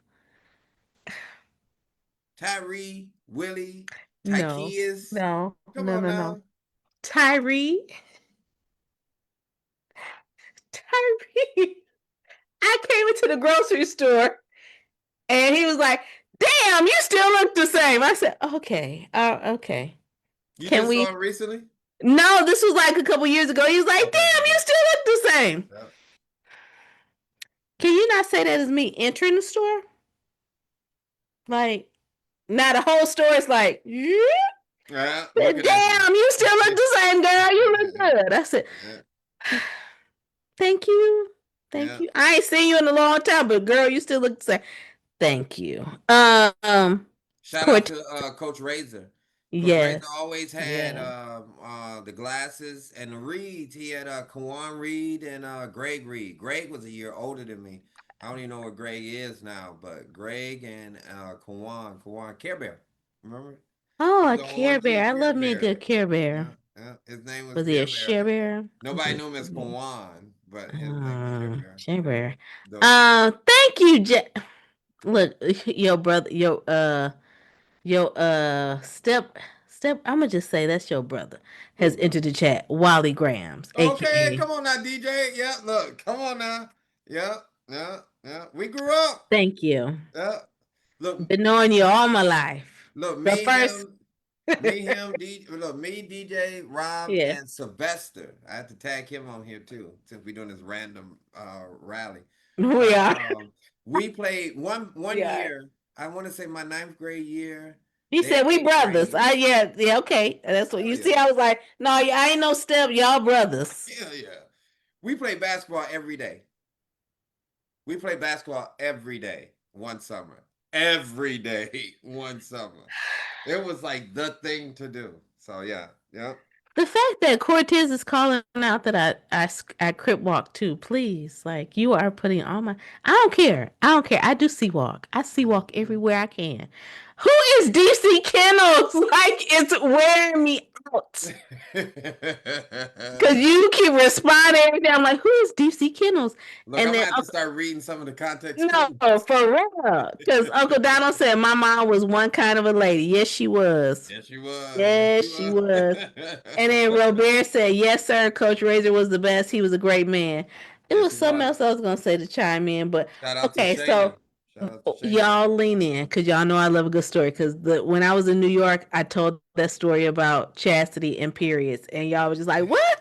Tyree, Willie, No, Tykeas. no, Come no, on no, no. now. Tyree, Tyree. I came into the grocery store and he was like, "Damn, you still look the same." I said, "Okay, okay. You Can just saw we?" him recently? No, this was like a couple years ago. He was like, Okay, "Damn, you okay. still look the same." Yeah. Can you not say that as me entering the store? Like, now the whole store is like, "Yeah, Yeah, looking at you. damn, you still look the same, girl. You look good." I said, Yeah, "Thank you, thank yeah. you. I ain't seen you in a long time, but girl, you still look the same. Thank you." Shout out Court. to Coach Razor. Coach Razor Yes, always had yes. the glasses and the reeds. He had Kawan Reed and Greg Reed. Greg was a year older than me. I don't even know what Greg is now, but Greg and Kawan Care Bear. Remember? Oh, He's a the Care OG Bear. I Care love me a Bear. good Care Bear. Yeah, yeah. His name was Was he a Care Share Bear. Bear? Was he Nobody a knew him as Share Bear? Kawan, but his name was Care Bear. Share Yeah. Bear. Dope. Thank you, Look, your brother, step. I'm gonna just say that's your brother has Who? entered the chat. Wally Grams, Okay, aka. come on now, DJ. Yeah, look, come on now. Yeah, yeah, yeah. We grew up. Thank you. Yeah. Look, Been knowing you all my life. look, But first, me, DJ, Rob, yeah, and Sylvester. I had to tag him on here too, since we're doing this random rally. we But are. we played one We are. year. I want to say my ninth grade year. He They had said we eighth brothers. grade. Yeah, yeah, okay. That's what Hell you see. yeah. I was like, no, I ain't no step. Y'all brothers. Hell yeah. We played basketball every day. We played basketball every day one summer. Every day one summer. It was like the thing to do. So yeah, yep. The fact that Cortez is calling out that I crip walk too, please. Like you are putting all my I don't care. I don't care. I do sea walk. I sea walk Mhm. everywhere I can. Who is DC Kennels? Like it's wearing me out. Cause you keep responding every day. I'm like, who is DC Kennels? Look, And I'm gonna then have to start reading some of the context no, clues. for real. Cause Uncle Donald said my mom was one kind of a lady. Yes, she was. Yes, she was. Yes, Yes, she she was. was. And then Robert said, "Yes, sir. Coach Razor was the best. He was a great man." It Yes, was he something was. else I was gonna say to chime in, but Shout out to okay. Shayna. So Shout out to Shayna. y'all lean in because y'all know I love a good story. Because the when I was in New York, I told that story about chastity and periods, and y'all was just like, "What?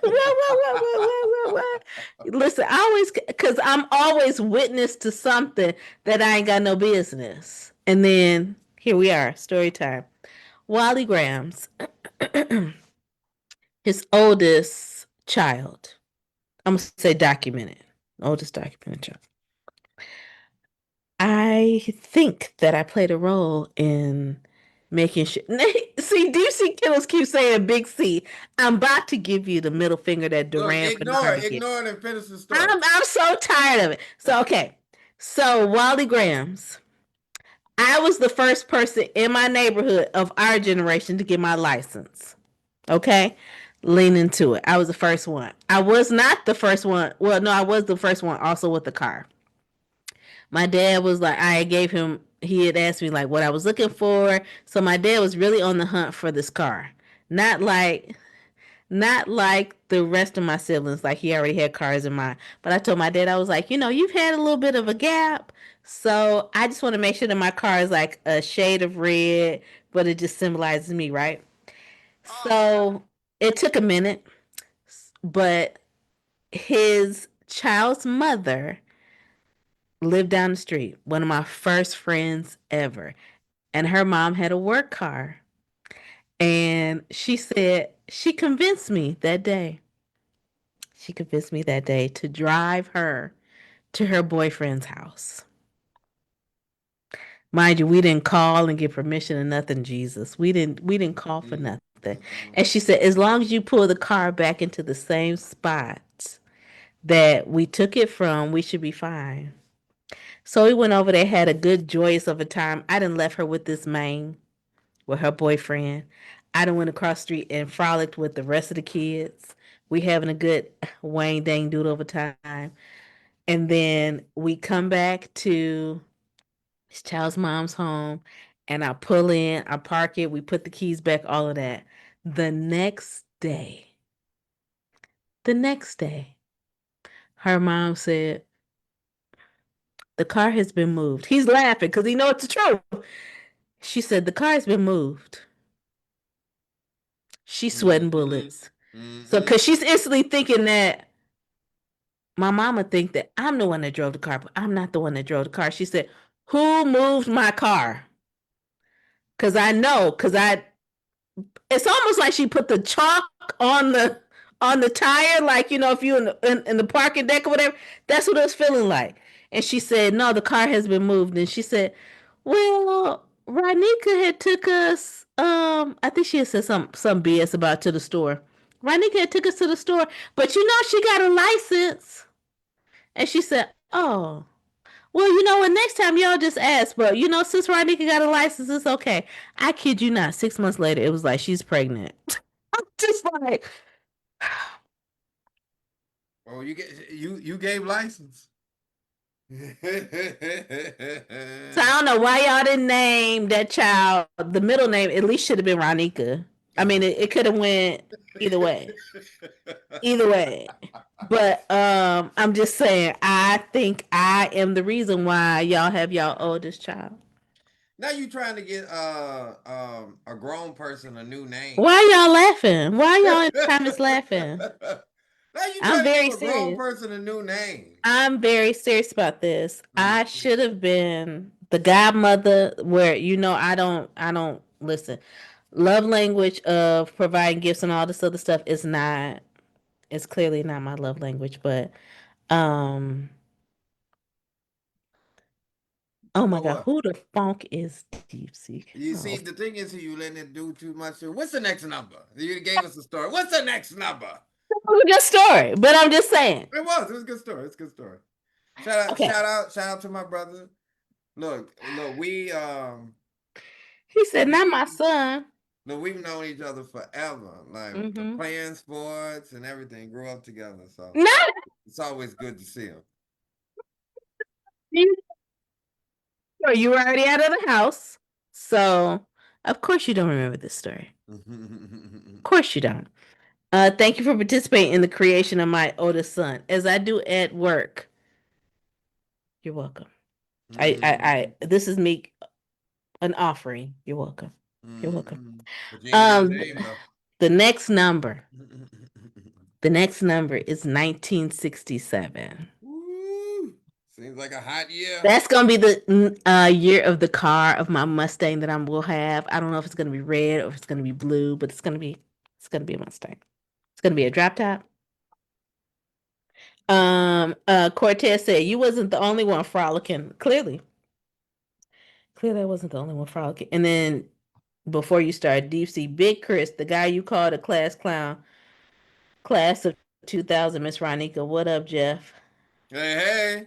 Listen, I always because I'm always witness to something that I ain't got no business, and then here we are, story time. Wally Grams, his oldest child. I'm gonna say documented, oldest documented child. I think that I played a role in making sure. See, DC Killers keep saying Big C. I'm about to give you the middle finger that Look, Duran Bernard to get. ignore it and finish the story. I'm so tired of it. So okay, so Wally Grams. I was the first person in my neighborhood of our generation to get my license. Okay, lean into it. I was the first one. I was not the first one. Well, no, I was the first one also with the car. My dad was like, I gave him, he had asked me like what I was looking for. So my dad was really on the hunt for this car. Not like, not like the rest of my siblings, like he already had cars in mind. But I told my dad, I was like, you've had a little bit of a gap. So I just want to make sure that my car is like a shade of red, but it just symbolizes me, right? So it took a minute, but his child's mother lived down the street, one of my first friends ever. And her mom had a work car. And she said she convinced me that day. She convinced me that day to drive her to her boyfriend's house. Mind you, we didn't call and get permission or nothing, Jesus. We didn't call for Mm, nothing. And mm, she said, as long as you pull the car back into the same spot that we took it from, we should be fine. So we went over there, had a good joyous of a time. I done left her with this man, with her boyfriend. I done went across the street and frolicked with the rest of the kids. We having a good Wayne Dang doodle over time. And then we come back to his child's mom's home, and I pull in, I park it, we put the keys back, all of that. The next day, the next day, her mom said, the car has been moved. He's laughing because he knows it's true. She said, the car has been moved. She's sweating mm, bullets. So, mm. because she's instantly thinking that my mama think that I'm the one that drove the car, but I'm not the one that drove the car. She said, who moved my car? Because I know, because it's almost like she put the chalk on the tire, like if you in the parking deck or whatever. That's what it was feeling like. And she said, "No, the car has been moved." And she said, "Well, Ranika had took us. I think she had said some BS about to the store. Ranika had took us to the store, but she got a license." And she said, "Oh." Well, what? Next time y'all just ask, but since Ronika got a license, it's okay. I kid you not. 6 months later, it was like she's pregnant. I'm just like, Oh, you gave license. so I don't know why y'all didn't name that child the middle name. At least should have been Ronika. I mean, Oh. it could have went either way. Either way. But I'm just saying, I think I am the reason why y'all have y'all oldest child. Now you trying to get a grown person a new name. Why y'all laughing? Why Now y'all in the comments laughing? you I'm trying to give very a grown serious. person a new name. I'm very serious about this. I Mm-mm. should have been the godmother where I don't listen. Love language of providing gifts and all this other stuff is not it's clearly not my love language, but um oh my But god, what? who the funk is Deep Sea? You Oh, see, the thing is, you letting it do too much. What's the next number? You gave us a story. What's the next number? it was a good story, but I'm just saying. It was. It was a good story. It's a good story. Shout out! Okay. Shout out to my brother. Look. He said, not my We son. look. We've known each other forever. Like Mm-hmm. playing sports and everything. Grew up together. So Not it's always good to see you. You were already out of the house. So of course you don't remember this story. Of him. course you don't. Thank you for participating in the creation of my oldest son, as I do at work. You're welcome. This is me an offering. You're welcome. You're welcome. But you ain't give his Um, name though. the next number, the next number is 1967. Woo! Seems like a hot year. That's gonna be the year of the car of my Mustang that I will have. I don't know if it's gonna be red or if it's gonna be blue, but it's gonna be a Mustang. It's gonna be a drop top. Cortez said you wasn't the only one frolicking. Clearly, I wasn't the only one frolicking. And then before you start, Deep Sea Big Chris, the guy you called a class clown, class of 2000, Miss Ronika. What up, Jeff? Hey, hey.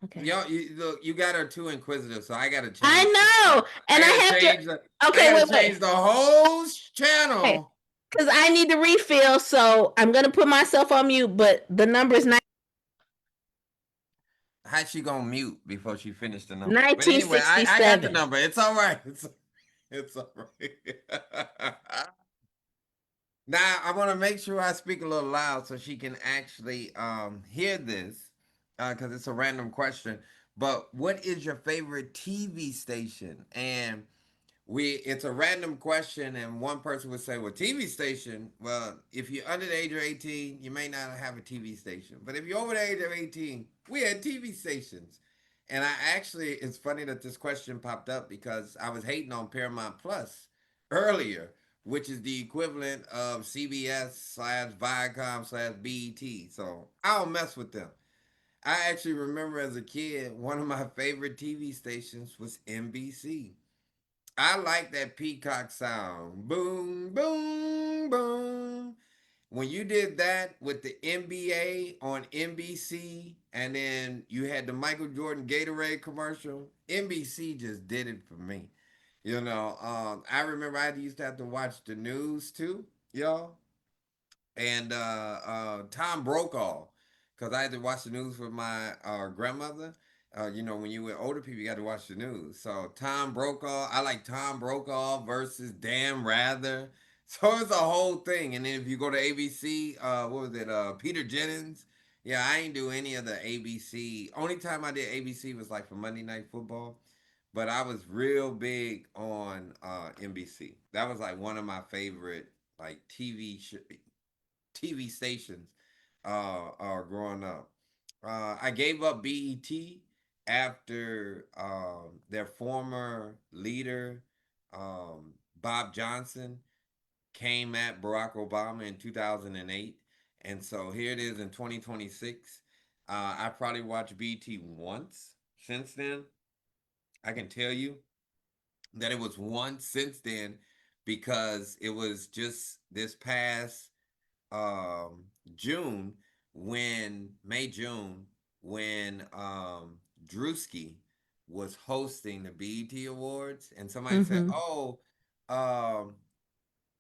Okay. Y'all, look, you got her too inquisitive, so I gotta I change the know, I and I gotta have to. change the I Okay, gotta wait. change the whole Okay, channel. because I need to refill, so I'm gonna put myself on mute. But the number is How's she gonna mute before she finished the number? But anyway, I got the 1967. number. It's all right. It's all right. Now I want to make sure I speak a little loud so she can actually hear this because it's a random question. But what is your favorite TV station? And we it's a random question, and one person would say, well, TV station, well, if you're under the age of 18 you may not have a TV station, but if you're over the age of 18 we had TV stations. And I actually, it's funny that this question popped up because I was hating on Paramount Plus earlier, which is the equivalent of CBS slash Viacom slash BET. So I don't mess with them. I actually remember as a kid, one of my favorite TV stations was NBC. I like that peacock sound. Boom, boom, boom. When you did that with the NBA on NBC, and then you had the Michael Jordan Gatorade commercial, NBC just did it for me. I remember I used to have to watch the news too, y'all, and Tom Brokaw, because I had to watch the news with my grandmother. When you were older people, you got to watch the news. So Tom Brokaw, I like Tom Brokaw versus Dan Rather. So it's a whole thing. And then if you go to ABC, what was it? Peter Jennings. Yeah, I ain't do any of the ABC. Only time I did ABC was like for Monday Night Football. But I was real big on NBC. That was like one of my favorite like TV stations growing up. I gave up BET after their former leader, Bob Johnson, came at Barack Obama in 2008. And so here it is in 2026. I probably watched BET once since then. I can tell you that it was once since then because it was just this past um June May June when Drewski was hosting the BET Awards, and somebody said, Mm-hmm. "Oh, um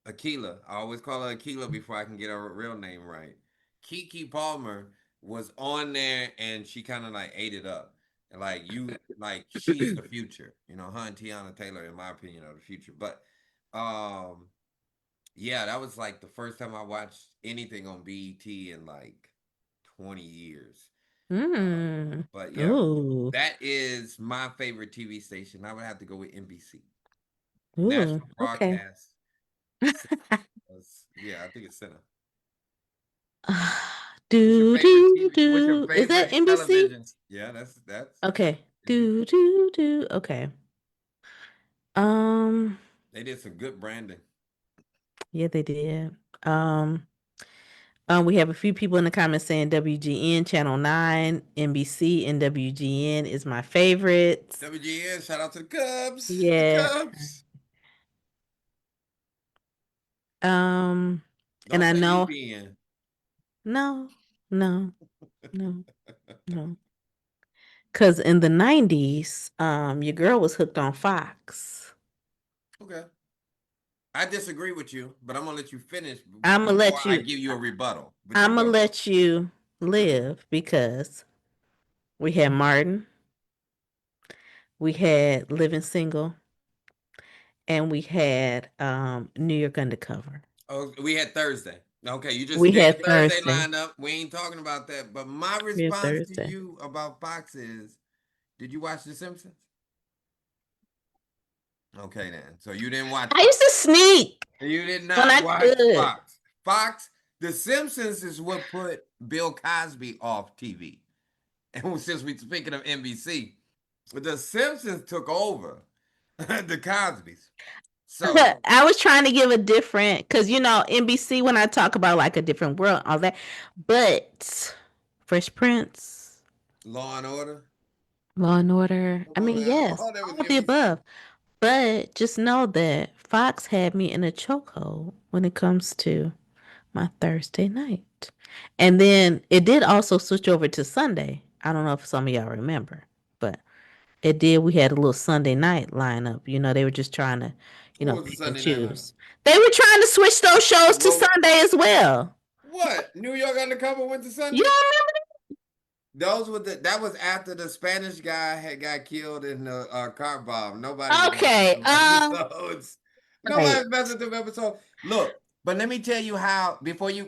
Akila." I always call her Akila before I can get her real name right. Kiki Palmer was on there, and she kind of like ate it up. And like she's the future. Her and Tiana Taylor, in my opinion, are the future. But um, yeah, that was like the first time I watched anything on BET in like 20 years. Uh, Mm. but yeah, Ooh. that is my favorite TV station. I would have to go with NBC, Ooh. National Okay. Broadcast. Yeah, I think it's Center. What's your Do favorite do TV? What's your do. Is that favorite NBC? television? Yeah, that's Okay. NBC. Do do do. Okay. Um. They did some good branding. Yeah, they did. Um. We have a few people in the comments saying WGN Channel 9, NBC, and WGN is my favorites. WGN, shout out to the Cubs. The Yeah. Cubs. Um, and Don't I say know EPN. no, no, no, no. Cause in the 90s, your girl was hooked on Fox. Okay. I disagree with you, but I'm gonna let you finish I'ma before let I you give you a rebuttal. But you I'ma go. let you live because we had Martin, we had Living Single, and we had New York Undercover. Oh, we had Thursday. Okay, you just We did the had Thursday Thursday. lineup. We ain't talking about that. But my We had response to Thursday. you about Fox is, did you watch The Simpsons? Okay, then. So you didn't watch I Fox. used to sneak You did when not I watch could. Fox. Fox, The Simpsons is what put Bill Cosby off TV. And since we're speaking of NBC, The Simpsons took over the Cosbys. So I was trying to give a different, because NBC, when I talk about like a different world, all that, but Fresh Prince, Law and Order. Law and Order. Come I on mean, now. yes, Oh, that was all of the NBC. above. But just know that Fox had me in a chokehold when it comes to my Thursday night. And then it did also switch over to Sunday. I don't know if some of y'all remember, but it did. We had a little Sunday night lineup. They were just trying to, What was the pick and Sunday night lineup? choose. They were trying to switch those shows to Well, Sunday as well. what? New York Undercover went to You Sunday? don't That was after the Spanish guy had got killed in the car bomb. Nobody was remember? messing with Okay. them episodes. Right. Nobody's messing with them episodes. Look, but let me tell you how before you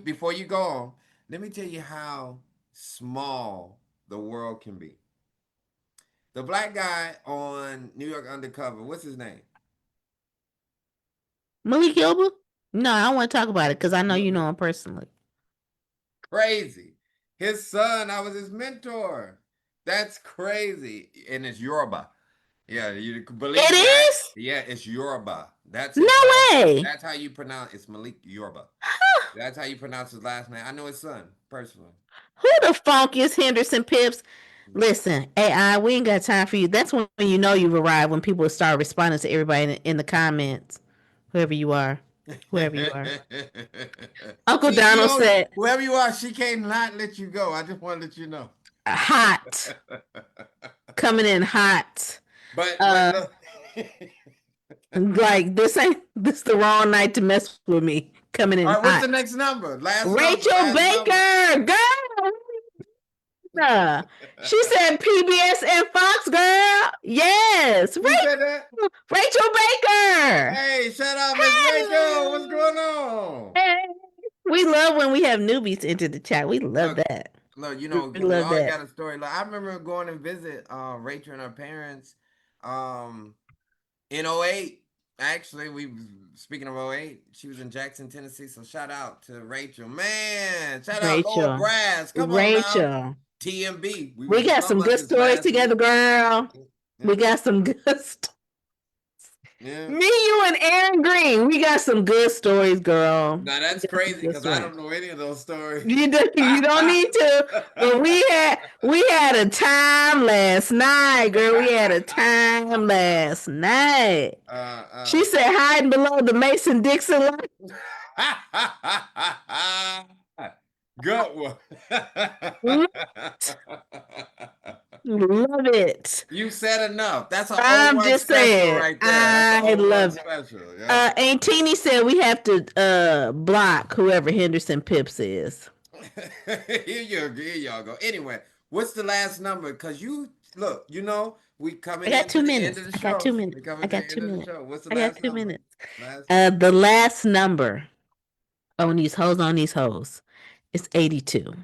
go on, let me tell you how small the world can be. The black guy on New York Undercover, what's his name? Malik Yoba? No, I don't want to talk about it because I know you know him personally. Crazy. His son, I was his mentor. That's crazy. And it's Yoruba. Yeah, you can believe that. It is? Yeah, it's Yoruba. That's his No last. way. That's how you pronounce. It's Malik Yoruba. That's how you pronounce his last name. I know his son personally. Who the funk is Henderson Pips? Listen, AI, we ain't got time for you. That's when you know you've arrived when people start responding to everybody in the comments. Whoever you are. Whoever you are. Uncle See, Donald said, whoever you are, she can't not let you go. I just want to let you know. hot. Coming in hot. But Uh look. like this the wrong night to mess with me. Coming in All right, what's hot. the next number? Last number. Rachel Last number. Baker, girl. She said PBS and Fox, girl. Yes, Who said that? Rachel Baker. Hey, shout out, Miss Rachel. What's Hey. going on? Hey. We love when we have newbies enter the chat. We love Look, that. look, We we love always that. got a story. Like I remember going and visit Rachel and her parents um in '08. Actually, speaking of '08, she was in Jackson, Tennessee. So shout out to Rachel. Man, shout out Lord Rachel. Brass. Come on now. Rachel. TMB. We We was got talking some about good this stories last together, week. girl. Yeah. We got some good Yeah. Me, you, and Aaron Green. We got some good stories, girl. Now We that's got some crazy good because I stories. don't know any of those stories. You don't need to. But we had a time last night, girl. We had a time last night. She uh, said hiding below the Mason Dixon line. Good one. Love it. You said enough. That's an O I'm one just special saying. right there. That's an I O one love it. special. Yeah. Aunt Teeny said we have to block whoever Henderson Pips is. Here y'all go. Anyway, what's the last number? Cause you look, we I coming got into two the end minutes. of the I got show. 2 minutes. We coming I to got the end two of the minutes. show. What's the I got last two number? minutes. Last number. The last number on these hoes is 82.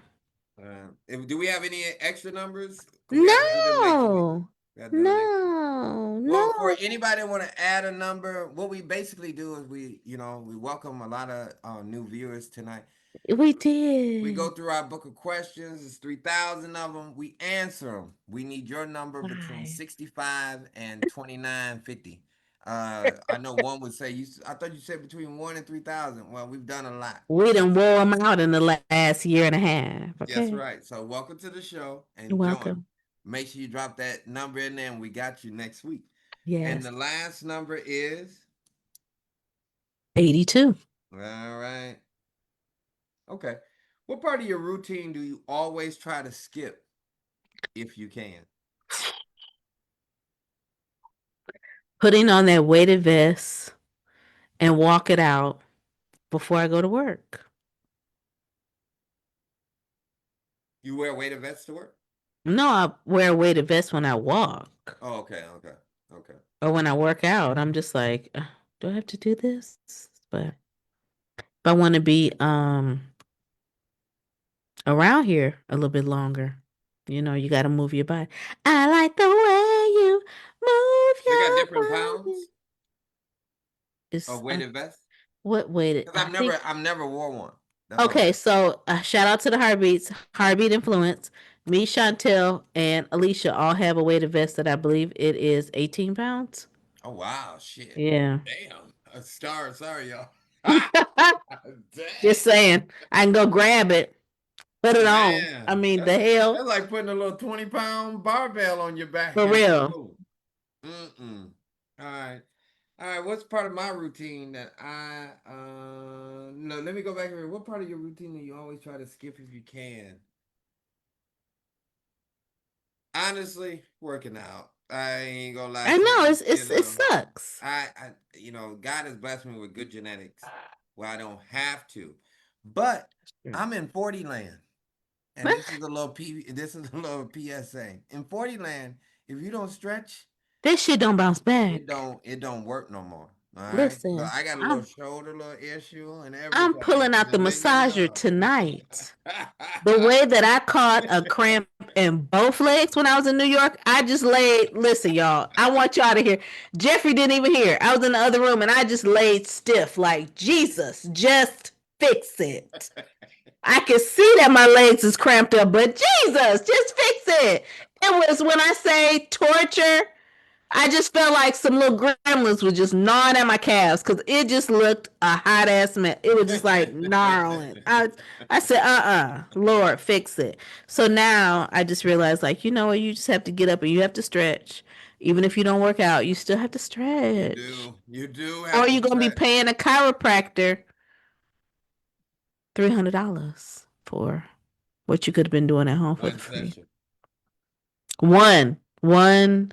Do we have any extra numbers? Cause we have to do them next week. No, We have to do them next week. no, Well, for no. anybody that want to add a number, what we basically do is we welcome a lot of new viewers tonight. We We go did. through our book of questions. It's 3,000 of them. We answer them. We need your number between Why? 65 and 2950. I know one would say I thought you said between 1 and 3,000. Well, we've done a lot. We done wore them out in the last year and a half. That's Okay. right. So welcome to the show You're and join. welcome. Make sure you drop that number in there, and we got you next week. And Yes. the last number is 82. all right. Okay. What part of your routine do you always try to skip if you can? Putting on that weighted vest and walk it out before I go to work. You wear weighted vests to work? No, I wear a weighted vest when I walk Oh, okay, okay, okay. or when I work out. I'm just like, do I have to do this? But if I want to be around here a little bit longer, you got to move your body. I like the way you move They got your different body. pounds of It's weighted vests what weighted? because I think. I've never wore one. That's what I'm Okay, asking. so shout out to the Heartbeat Influence. Me, Chantel, and Alicia all have a weighted vest that I believe it is 18 pounds. Oh wow, shit, Yeah. damn, a star. Sorry, y'all. Just Dang, saying. I can go grab it, put it on. I man, mean, the hell? that's like putting a little 20-pound barbell on your back For and just real. move. Mm-mm. All right. All right, what's part of my routine that no, let me go back here. What part of your routine do you always try to skip if you can? Honestly, working out. I ain't gonna lie I to know you. it sucks. God has blessed me with good genetics where I don't have to. But I'm in 40 land. And this is a little PSA. In 40 land, if you don't stretch, That shit don't bounce it back. don't it don't work no more. All right. Look, Listen, I got a little I'm shoulder, little issue, and I'm everything. pulling out the Just letting you massager know. tonight. The way that I caught a cramp in both legs when I was in New York, I just laid. Listen, y'all, I want y'all to hear. Jeffrey didn't even hear. I was in the other room and I just laid stiff, like Jesus, just fix it. I can see that my legs is cramped up, but Jesus, just fix it. It was when I say torture. I just felt like some little gremlins were just gnawing at my calves because it just looked a hot ass mess. It was just like gnarling. I said, Lord, fix it. So now I just realized, like, you know what? You just have to get up and you have to stretch. Even if you don't work out, you still have to You stretch. do. You do Or have to you're going to be stretch. paying a chiropractor $300 for what you could have been doing at home for One the free. session. One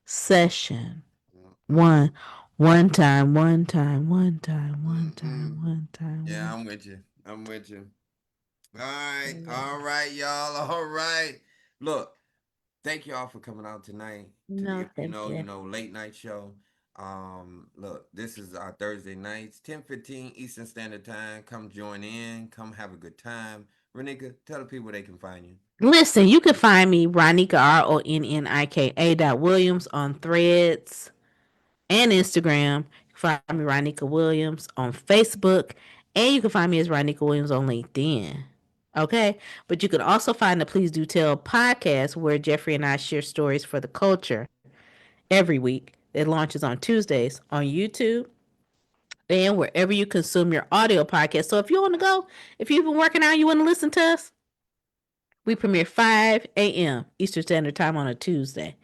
session. Mm-mm. One, one time, one time, one time, one Mm-mm. time, one time, Yeah, one. I'm with you. I'm with you. All Yeah. right, y'all. All right. Look, thank y'all for coming out tonight to the No, If thank you. late night show. Look, this is our Thursday nights, 10:15 Eastern Standard Time. Come join in. Come have a good time. Renika, tell the people they can find you. Listen, you can find me Ronika RONNIKA dot Williams on Threads and Instagram. You can find me Ronika Williams on Facebook, and you can find me as Ronika Williams on LinkedIn. Okay, but you can also find the Please Do Tell podcast where Jeffrey and I share stories for the culture every week. It launches on Tuesdays on YouTube and wherever you consume your audio podcast. So if you want to go, if you've been working out, you want to listen to us, we premiere 5 a.m. Eastern Standard Time on a Tuesday.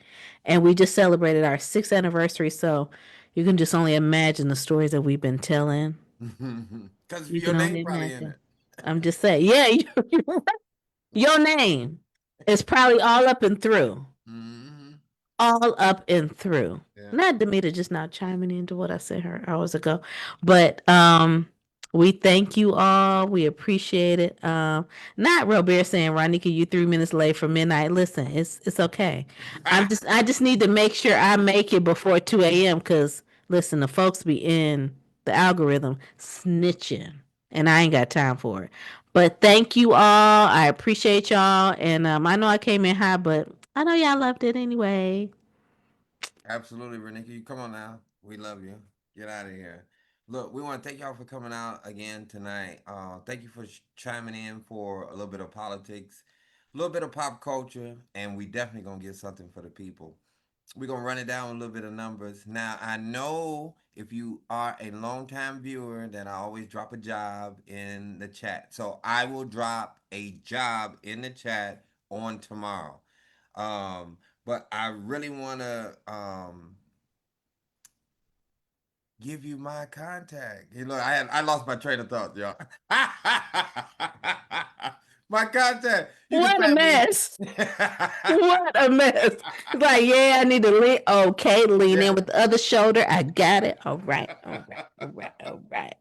And we just celebrated our 6th anniversary. So you can just only imagine the stories that we've been telling. Because You your can name only probably in imagine. it. I'm just saying, yeah, your name is probably all up and through. Hmm. All up and through. Yeah. Not Demeter just not chiming into what I said her hours ago. But we thank you all. We appreciate it. Not real bear saying, Ronika, you 3 minutes late for midnight. Listen, it's okay. I just need to make sure I make it before 2 a.m. because listen, the folks be in the algorithm snitching. And I ain't got time for it. But thank you all. I appreciate y'all. And I know I came in high, but I know y'all loved it anyway. Absolutely, Renika. You come on now. We love you. Get out of here. Look, we want to thank y'all for coming out again tonight. Thank you for chiming in for a little bit of politics, a little bit of pop culture, and we definitely gonna get something for the people. We're gonna run it down with a little bit of numbers. Now, I know if you are a longtime viewer that I always drop a job in the chat. So I will drop a job in the chat on tomorrow. Um, but I really wanna give you my contact. You know, I lost my train of thought, y'all. My contact. You can What a find me. mess. What a mess. It's like, yeah, I need to lean. Okay, lean Yeah. in with the other shoulder. I got it. All right. All right. All right. All right.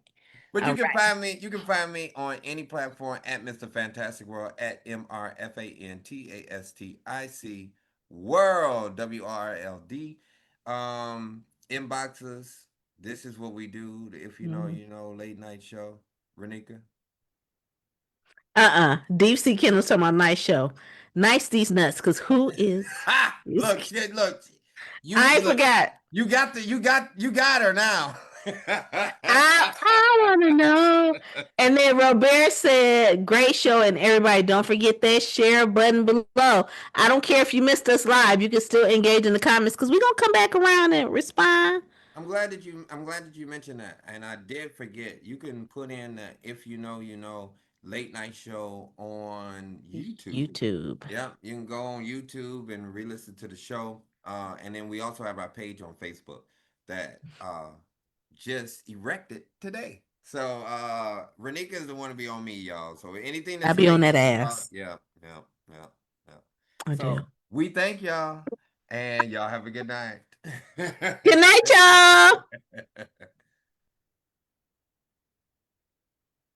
But All right. you can find me on any platform at Mr. Fantastic World at MrFantastic World WRLD. Inboxes. This is what we do. If Mhm. late night show. Renika. Deep Sea Kennels talking about nice show. Nice these nuts, because who is Ha! this? Look, look. I Look. forgot. You got her now. I want to know. And then Robert said, great show. And everybody, don't forget that share button below. I don't care if you missed us live. You can still engage in the comments because we're going to come back around and respond. I'm glad that you mentioned that. And I did forget. You can put in the if late night show on YouTube. YouTube. Yeah, you can go on YouTube and re-listen to the show. And then we also have our page on Facebook that just erected today. So Renika is the one to be on me, y'all. So anything I that's be on late, that ass. yeah, yeah, yeah, yeah. I do. So we thank y'all, and y'all have a good night. Good night, y'all.